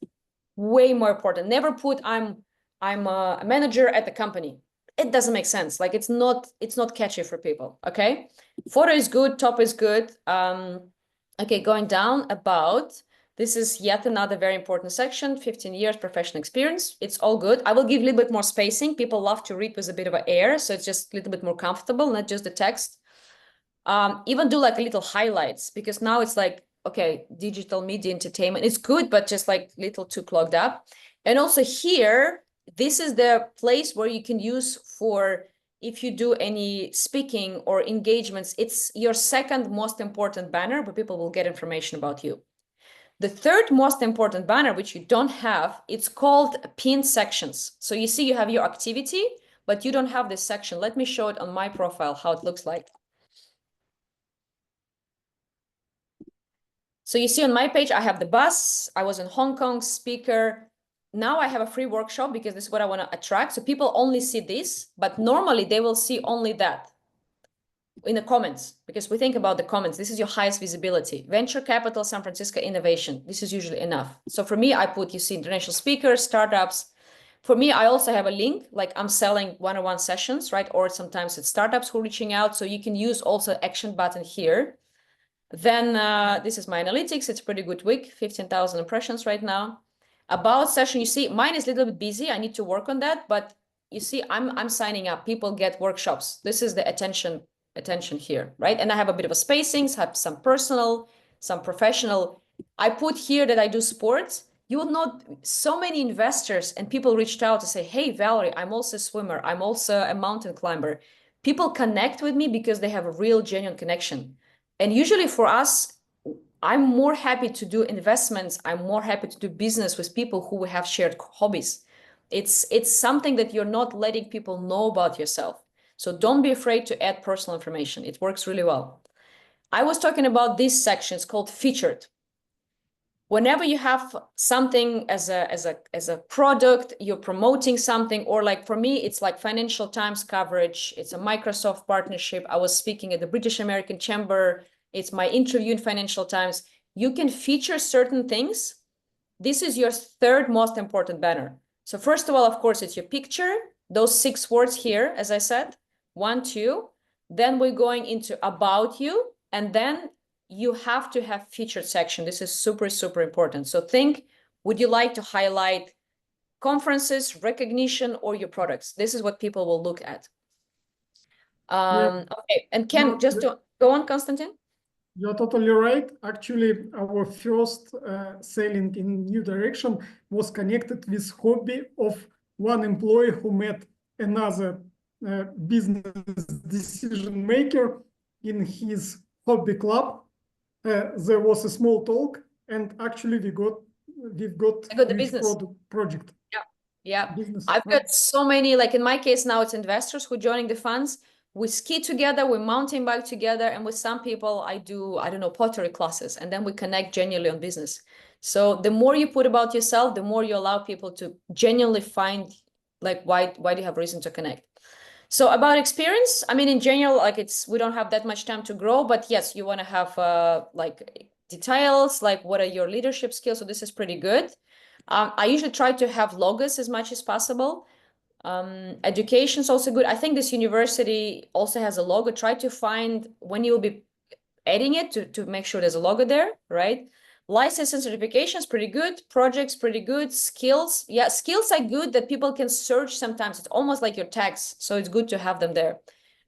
Speaker 10: way more important. Never put I'm a manager at the company. It doesn't make sense. Like it's not catchy for people. Okay. Photo is good, top is good. Okay, going down about, this is yet another very important section, 15 years professional experience. It's all good. I will give a little bit more spacing. People love to read with a bit of air, so it's just a little bit more comfortable, not just the text. Even do like a little highlights, because now it's like, okay, digital media entertainment, it's good, but just like little too clogged up. And also here, this is the place where you can use for, if you do any speaking or engagements, it's your second most important banner where people will get information about you. The third most important banner, which you don't have, it's called pinned sections. So you see you have your activity, but you don't have this section. Let me show it on my profile, how it looks like. So you see on my page, I have the bus. I was in Hong Kong, speaker. Now I have a free workshop because this is what I want to attract. So people only see this, but normally they will see only that in the comments, because we think about the comments. This is your highest visibility. Venture capital, San Francisco innovation. This is usually enough. So for me, I put, you see, international speakers, startups. For me, I also have a link, like I'm selling one-on-one sessions, right? Or sometimes it's startups who are reaching out. So you can use also action button here. Then this is my analytics. It's pretty good week, 15,000 impressions right now. About session, you see, mine is a little bit busy. I need to work on that. But you see, I'm signing up. People get workshops. This is the attention here, right? And I have a bit of a spacings, have some personal, some professional. I put here that I do sports. You will not, so many investors and people reached out to say, hey, Valerie, I'm also a swimmer. I'm also a mountain climber. People connect with me because they have a real genuine connection. And usually for us, I'm more happy to do investments. I'm more happy to do business with people who have shared hobbies. It's something that you're not letting people know about yourself. So don't be afraid to add personal information. It works really well. I was talking about this section. It's called featured. Whenever you have something as a product, you're promoting something, or like for me, it's like Financial Times coverage. It's a Microsoft partnership. I was speaking at the British American Chamber. It's my interview in Financial Times. You can feature certain things. This is your third most important banner. So first of all, of course, it's your picture, those 6 words here, as I said, 1, 2. Then we're going into about you, and then you have to have featured section. This is super, super important. So think, would you like to highlight conferences, recognition, or your products? This is what people will look at. Okay, and Ken, just to go on, Konstantin.
Speaker 8: You're totally right. Actually, our first selling in new direction was connected with hobby of one employee who met another business decision maker in his hobby club. There was a small talk, and actually we've got
Speaker 10: the business
Speaker 8: project.
Speaker 10: Yeah. I've got so many, like in my case now, it's investors who are joining the funds. We ski together, we mountain bike together, and with some people I do, I don't know, pottery classes, and then we connect genuinely on business. So the more you put about yourself, the more you allow people to genuinely find, like, why do you have reason to connect? So about experience, I mean, in general, like we don't have that much time to grow, but yes, you want to have like details, like what are your leadership skills? So this is pretty good. I usually try to have logos as much as possible. Education is also good. I think this university also has a logo. Try to find when you'll be adding it to make sure there's a logo there, right? License and certifications, pretty good. Projects, pretty good. Skills, yeah, skills are good that people can search sometimes. It's almost like your tags, so it's good to have them there.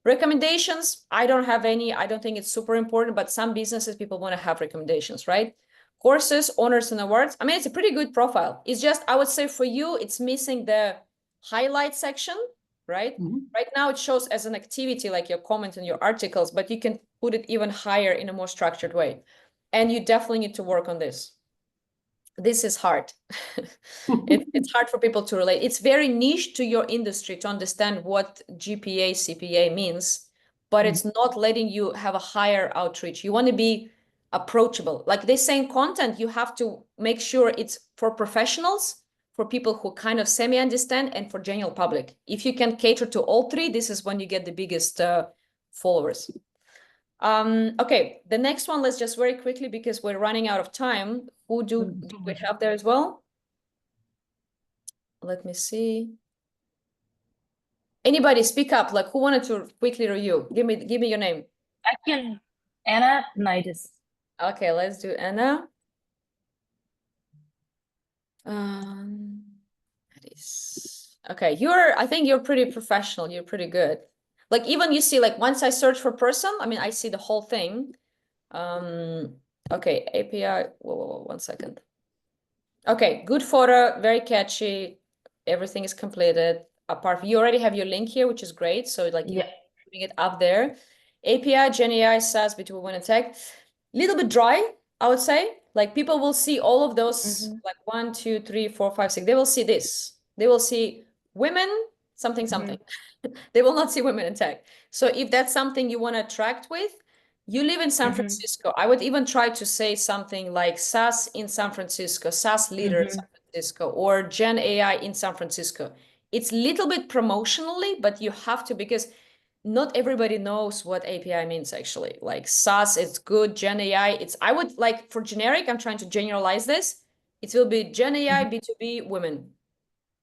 Speaker 10: Recommendations, I don't have any. I don't think it's super important, but some businesses, people want to have recommendations, right? Courses, honors, and awards. I mean, it's a pretty good profile. It's just, I would say for you, it's missing the highlight section, right? Right now it shows as an activity, like your comment and your articles, but you can put it even higher in a more structured way. And you definitely need to work on this. This is hard. It's hard for people to relate. It's very niche to your industry to understand what GPA, CPA means, but it's not letting you have a higher outreach. You want to be approachable. Like they say in content, you have to make sure it's for professionals, for people who kind of semi-understand, and for general public. If you can cater to all 3, this is when you get the biggest followers. Okay, the next one, let's just very quickly, because we're running out of time. Who do we have there as well? Let me see. Anybody speak up, like who wanted to quickly review? Give me your name.
Speaker 7: I can. Anna Nidis.
Speaker 10: Okay, let's do Anna. Okay, I think you're pretty professional. You're pretty good. Like even you see, like once I search for person, I mean, I see the whole thing. Okay, API, whoa, 1 second. Okay, good photo, very catchy. Everything is completed. Apart from, you already have your link here, which is great. So like you're putting it up there. API, Gen AI, SaaS, B2B Women Tech. Little bit dry, I would say. Like people will see all of those, like 1, 2, 3, 4, 5, 6. They will see this. They will see women, something. They will not see women in tech. So if that's something you want to attract with, you live in San Francisco. I would even try to say something like SaaS in San Francisco, SaaS leader in San Francisco, or Gen AI in San Francisco. It's a little bit promotionally, but you have to, because not everybody knows what API means actually. Like SaaS, it's good. Gen AI, I would like, for generic, I'm trying to generalize this. It will be Gen AI, B2B, women.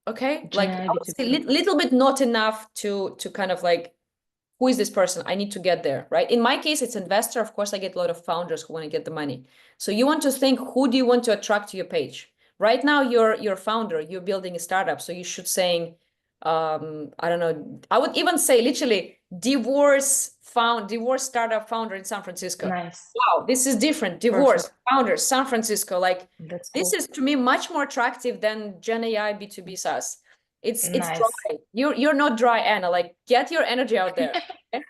Speaker 1: Okay,
Speaker 7: Gen
Speaker 1: like
Speaker 7: AI
Speaker 1: I would say
Speaker 7: B2B.
Speaker 1: little bit not enough to kind of like, who is this person? I need to get there, right? In my case, it's investor. Of course, I get a lot of founders who want to get the money. So you want to think, who do you want to attract to your page? Right now, you're a founder, you're building a startup. So you should saying, I don't know, I would even say literally divorce startup founder in San Francisco.
Speaker 7: Nice.
Speaker 1: Wow, this is different. Divorce
Speaker 7: Perfect.
Speaker 1: founder, San Francisco. Like
Speaker 7: That's
Speaker 1: this
Speaker 7: cool.
Speaker 1: is to me much more attractive than Gen AI B2B SaaS. It's
Speaker 7: Nice.
Speaker 1: dry. You're not dry, Anna. Like get your energy out there. Okay?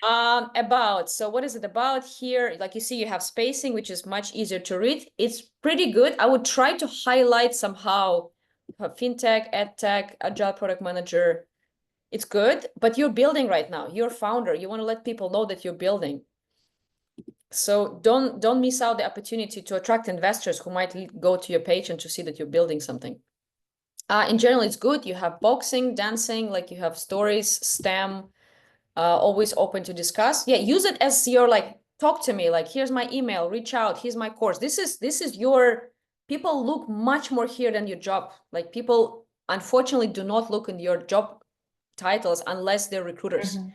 Speaker 1: About, so what is it about here? Like you see, you have spacing, which is much easier to read. It's pretty good. I would try to highlight somehow fintech, edtech, agile product manager. It's good, but you're building right now. You're a founder. You want to let people know that you're building. So don't miss out the opportunity to attract investors who might go to your page and to see that you're building something. In general, it's good. You have boxing, dancing, like you have stories, STEM, always open to discuss. Yeah, use it as your like, talk to me, like here's my email, reach out, here's my course. This is your, people look much more here than your job. Like people unfortunately do not look in your job titles unless they're recruiters.
Speaker 7: Mm-hmm.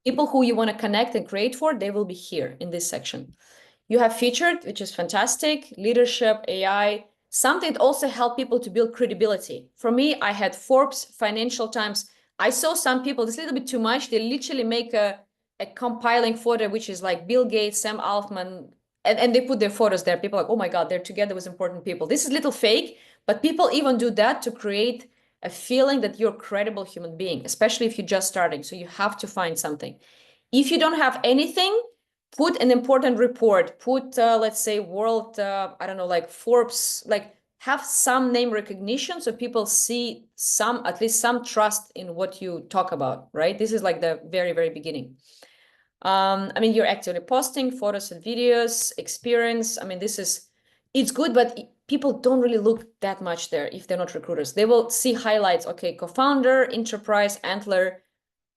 Speaker 1: People who you want to connect and create for, they will be here in this section. You have featured, which is fantastic, leadership, AI, something that also help people to build credibility. For me, I had Forbes, Financial Times. I saw some people, it's a little bit too much. They literally make a compiling photo, which is like Bill Gates, Sam Altman, and they put their photos there. People are like, oh my God, they're together with important people. This is little fake, but people even do that to create a feeling that you're a credible human being, especially if you're just starting. So you have to find something. If you don't have anything, put an important report, put, let's say, world, I don't know, like Forbes, like have some name recognition so people see some, at least some trust in what you talk about, right? This is like the very, very beginning. I mean, you're actively posting photos and videos, experience. I mean, it's good, but people don't really look that much there if they're not recruiters. They will see highlights. Okay, co-founder, enterprise, Antler.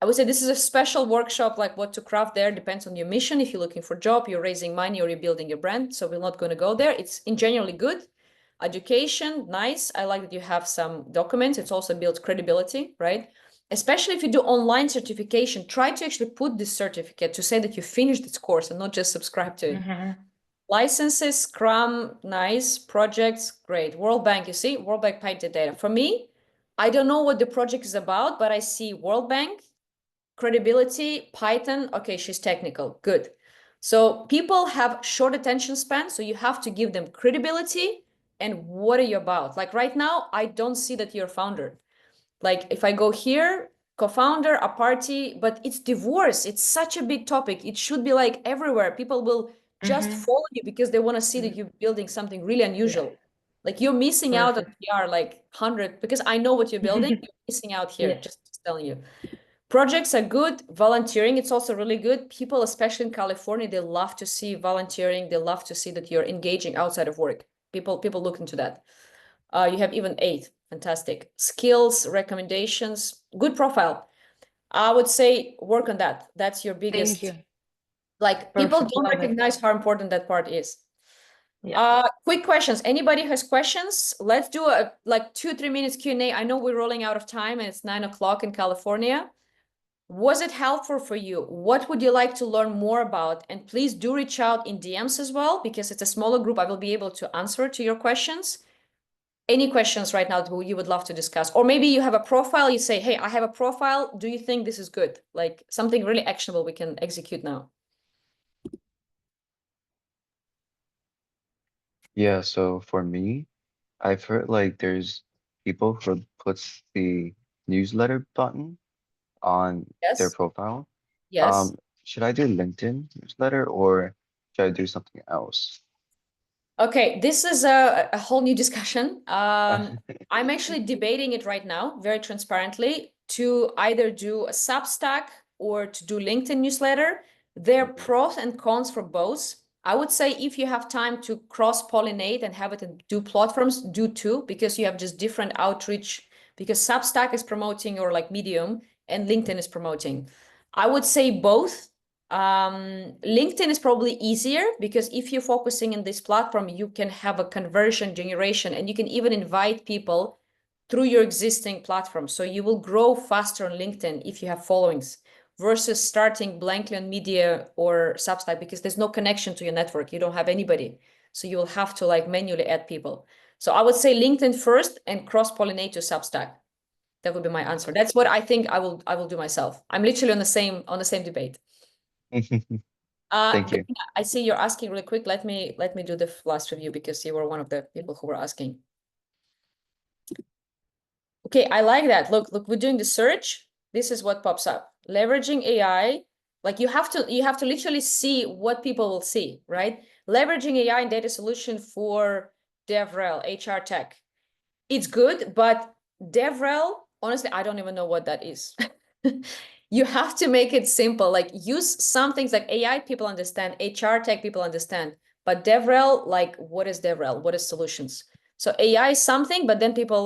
Speaker 1: I would say this is a special workshop, like what to craft there depends on your mission. If you're looking for a job, you're raising money, or you're building your brand. So we're not going to go there. It's in generally good. Education, nice. I like that you have some documents. It's also builds credibility, right? Especially if you do online certification, try to actually put this certificate to say that you finished this course and not just subscribe to it.
Speaker 7: Mm-hmm.
Speaker 1: Licenses, Scrum, nice. Projects, great. World Bank, you see, World Bank paid the data. For me, I don't know what the project is about, but I see World Bank, credibility, Python. Okay, she's technical, good. So people have short attention span, so you have to give them credibility and what are you about? Like right now, I don't see that you're a founder. Like if I go here, co-founder, a party, but it's divorce. It's such a big topic. It should be like everywhere. People will just
Speaker 7: Mm-hmm.
Speaker 1: follow you because they want to see that you're building something really unusual.
Speaker 7: Yeah.
Speaker 1: Like you're missing out on
Speaker 7: Perfect.
Speaker 1: PR like 100, because I know what you're building. You're missing out here,
Speaker 7: Yeah.
Speaker 1: just telling you. Projects are good. Volunteering, it's also really good. People, especially in California, they love to see volunteering. They love to see that you're engaging outside of work. People look into that. You have even 8. Fantastic. Skills, recommendations, good profile. I would say work on that. That's your biggest.
Speaker 7: Thank you.
Speaker 1: Like people
Speaker 7: Perfect.
Speaker 1: don't
Speaker 7: Love it.
Speaker 1: recognize how important that part is.
Speaker 7: Yeah.
Speaker 1: Quick questions. Anybody has questions? Let's do a like 2-3 minutes Q&A. I know we're rolling out of time and it's 9 o'clock in California. Was it helpful for you? What would you like to learn more about? And please do reach out in DMs as well, because it's a smaller group. I will be able to answer to your questions. Any questions right now that you would love to discuss? Or maybe you have a profile, you say, hey, I have a profile. Do you think this is good? Like something really actionable we can execute now.
Speaker 3: Yeah, so for me, I've heard like there's people who puts the newsletter button on their
Speaker 1: Yes.
Speaker 3: profile.
Speaker 1: Yes.
Speaker 3: Should I do LinkedIn newsletter or should I do something else?
Speaker 1: Okay, this is a whole new discussion. I'm actually debating it right now, very transparently, to either do a Substack or to do LinkedIn newsletter. There are pros and cons for both. I would say if you have time to cross-pollinate and have it in two platforms, do two, because you have just different outreach, because Substack is promoting or like Medium and LinkedIn is promoting. I would say both. LinkedIn is probably easier because if you're focusing in this platform, you can have a conversion generation and you can even invite people through your existing platform. So you will grow faster on LinkedIn if you have followings versus starting blankly on Media or Substack, because there's no connection to your network. You don't have anybody. So you will have to like manually add people. So I would say LinkedIn first and cross-pollinate to Substack. That would be my answer. That's what I think I will do myself. I'm literally on the same debate.
Speaker 3: Thank you.
Speaker 1: I see you're asking really quick. Let me do the last review because you were one of the people who were asking. Okay, I like that. Look, we're doing the search. This is what pops up. Leveraging AI. Like you have to literally see what people will see, right? Leveraging AI and data solution for DevRel, HR tech. It's good, but DevRel, honestly, I don't even know what that is. You have to make it simple. Like use some things like AI, people understand, HR tech, people understand. But DevRel, like what is DevRel? What is solutions? So AI is something, but then people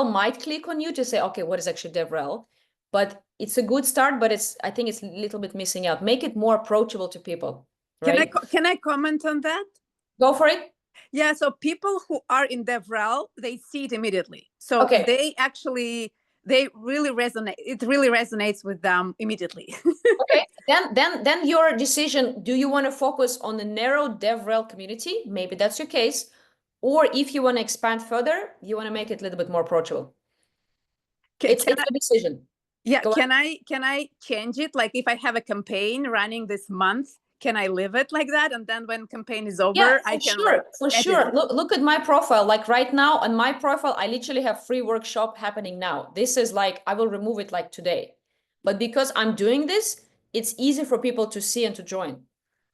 Speaker 1: might click on you to say, okay, what is actually DevRel? But it's a good start, but I think it's a little bit missing out. Make it more approachable to people, right?
Speaker 6: Can I comment on that?
Speaker 1: Go for it.
Speaker 6: Yeah, so people who are in DevRel, they see it immediately. So
Speaker 1: Okay.
Speaker 6: they really resonate. It really resonates with them immediately.
Speaker 1: Okay, then your decision, do you want to focus on the narrow DevRel community? Maybe that's your case. Or if you want to expand further, you want to make it a little bit more approachable. It's a decision.
Speaker 6: Yeah, can I change it? Like if I have a campaign running this month, can I leave it like that? And then when campaign is over, I can
Speaker 1: for sure. Look at my profile. Like right now on my profile, I literally have free workshop happening now. This is like, I will remove it like today. But because I'm doing this, it's easy for people to see and to join.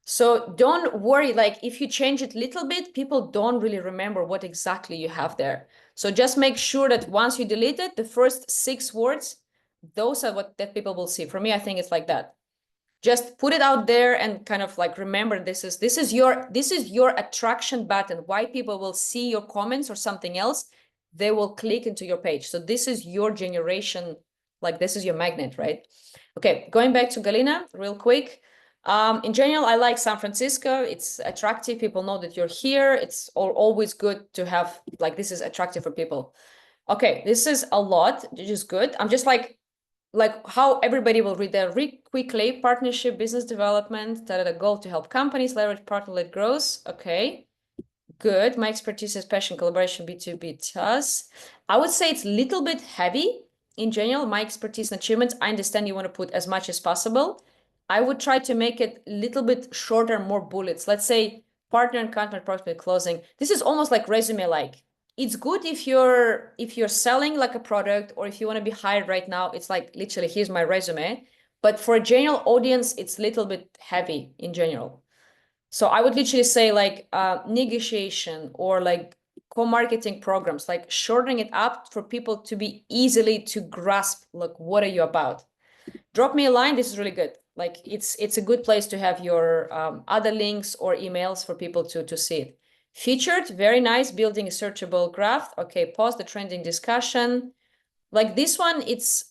Speaker 1: So don't worry, like if you change it a little bit, people don't really remember what exactly you have there. So just make sure that once you delete it, the first 6 words, those are what that people will see. For me, I think it's like that. Just put it out there and kind of like remember this is your attraction button. Why people will see your comments or something else, they will click into your page. So this is your generation, like this is your magnet, right? Okay, going back to Galina real quick. In general, I like San Francisco. It's attractive. People know that you're here. It's always good to have, like, this is attractive for people. Okay, this is a lot, which is good. I'm just like how everybody will read there quickly. Partnership, business development, the goal to help companies leverage partner-led growth. Okay, good. My expertise is passion, collaboration, B2B tasks. I would say it's a little bit heavy in general. My expertise and achievements, I understand you want to put as much as possible. I would try to make it a little bit shorter, more bullets. Let's say partner and content prospect closing. This is almost like resume like. It's good if you're selling like a product, or if you want to be hired right now, it's like literally here's my resume. But for a general audience, it's a little bit heavy in general. So I would literally say like negotiation or like co-marketing programs, like shortening it up for people to be easily to grasp, like, what are you about? Drop me a line. This is really good. Like it's a good place to have your other links or emails for people to see it. Featured, very nice, building a searchable graph. Okay, pause the trending discussion. Like this one,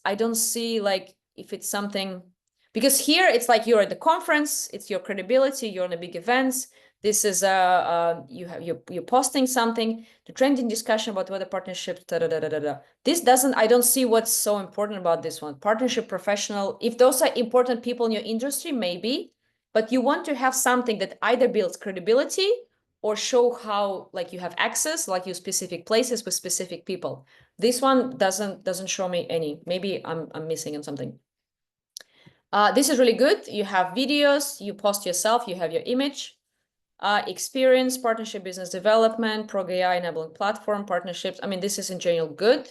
Speaker 1: I don't see like if it's something, because here it's like you're at the conference, it's your credibility, you're on a big events. This is you're posting something, the trending discussion about whether partnerships, This doesn't, I don't see what's so important about this one. Partnership professional, if those are important people in your industry, maybe, but you want to have something that either builds credibility or show how like you have access, like you specific places with specific people. This one doesn't show me any. Maybe I'm missing on something. This is really good. You have videos, you post yourself, you have your image, experience, partnership, business development, Prog AI enabling platform, partnerships. I mean, this is in general good.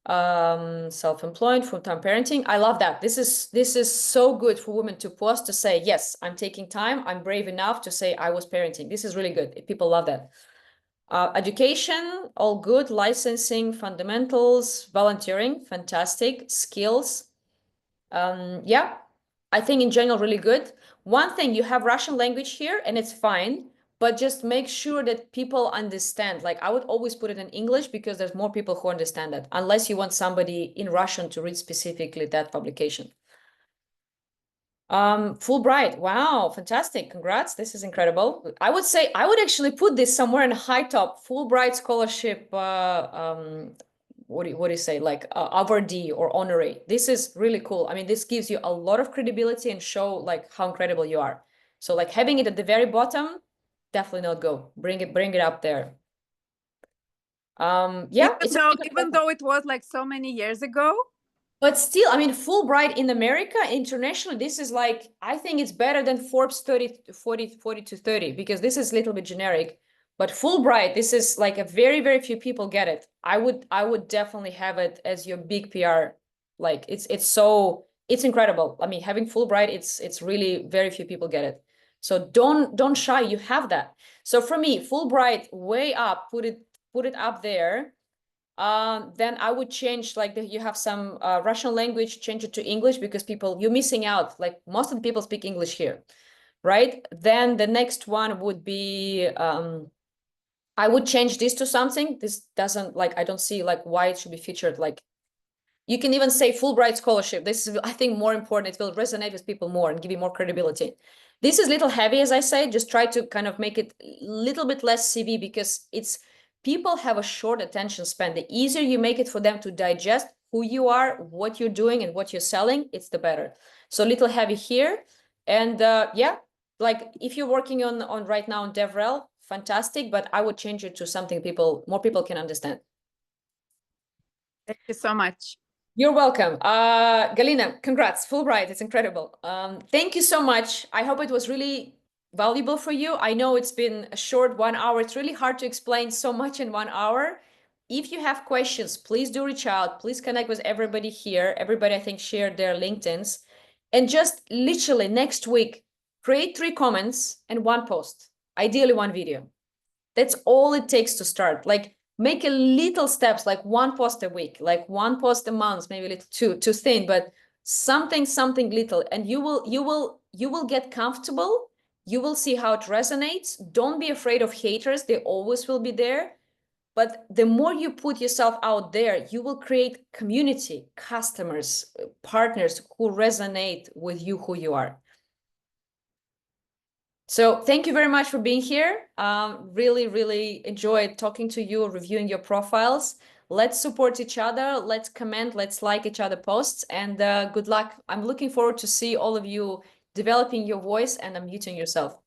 Speaker 1: Self-employed, full-time parenting. I love that. This is so good for women to post to say, yes, I'm taking time. I'm brave enough to say I was parenting. This is really good. People love that. Education, all good. Licensing, fundamentals, volunteering, fantastic. Skills. Yeah, I think in general, really good. One thing, you have Russian language here and it's fine, but just make sure that people understand. Like I would always put it in English because there's more people who understand that, unless you want somebody in Russian to read specifically that publication. Fulbright, wow, fantastic, congrats, this is incredible. I would say I would actually put this somewhere in high top. Fulbright scholarship
Speaker 10: what do you say, like awardee or honoree. This is really cool. I mean, this gives you a lot of credibility and show like how incredible you are. So like having it at the very bottom, definitely not go. Bring it up there. Yeah,
Speaker 6: even though it was like so many years ago.
Speaker 10: But still, I mean, Fulbright in America, internationally, this is like, I think it's better than Forbes 40 to 30, because this is a little bit generic. But Fulbright, this is like a very, very few people get it. I would definitely have it as your big PR. Like it's incredible. I mean, having Fulbright, it's really very few people get it. So don't shy, you have that. So for me, Fulbright way up, put it up there. Then I would change, like you have some Russian language, change it to English, because you're missing out. Like most of the people speak English here, right? Then the next one would be, I would change this to something. This doesn't, like, I don't see like why it should be featured. Like you can even say Fulbright scholarship. This is, I think, more important. It will resonate with people more and give you more credibility. This is a little heavy, as I say. Just try to kind of make it a little bit less CV, because people have a short attention span. The easier you make it for them to digest who you are, what you're doing, and what you're selling, it's the better. So a little heavy here. And yeah, like if you're working on right now on DevRel, fantastic, but I would change it to something more people can understand.
Speaker 6: Thank you so much.
Speaker 10: You're welcome. Galina, congrats, Fulbright, it's incredible. Thank you so much. I hope it was really valuable for you. I know it's been a short 1 hour. It's really hard to explain so much in 1 hour. If you have questions, please do reach out. Please connect with everybody here. Everybody, I think, shared their LinkedIns. And just literally next week, create 3 comments and 1 post, ideally 1 video. That's all it takes to start. Like, make a little steps, like 1 post a week, like 1 post a month, maybe a little too thin, but something little, and you will get comfortable. You will see how it resonates. Don't be afraid of haters. They always will be there. But the more you put yourself out there, you will create community, customers, partners who resonate with you, who you are. So thank you very much for being here. Really, really enjoyed talking to you, reviewing your profiles. Let's support each other. Let's comment. Let's like each other posts. And good luck. I'm looking forward to see all of you developing your voice and unmuting yourself.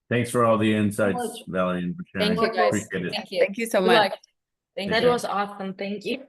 Speaker 4: Thanks for all the insights, Valerie, and for sharing.
Speaker 10: Thank you, guys.
Speaker 4: Appreciate it.
Speaker 10: Thank you.
Speaker 2: Thank you so
Speaker 10: Good
Speaker 2: much.
Speaker 10: luck. Thank
Speaker 7: That
Speaker 10: you.
Speaker 7: was awesome. Thank you.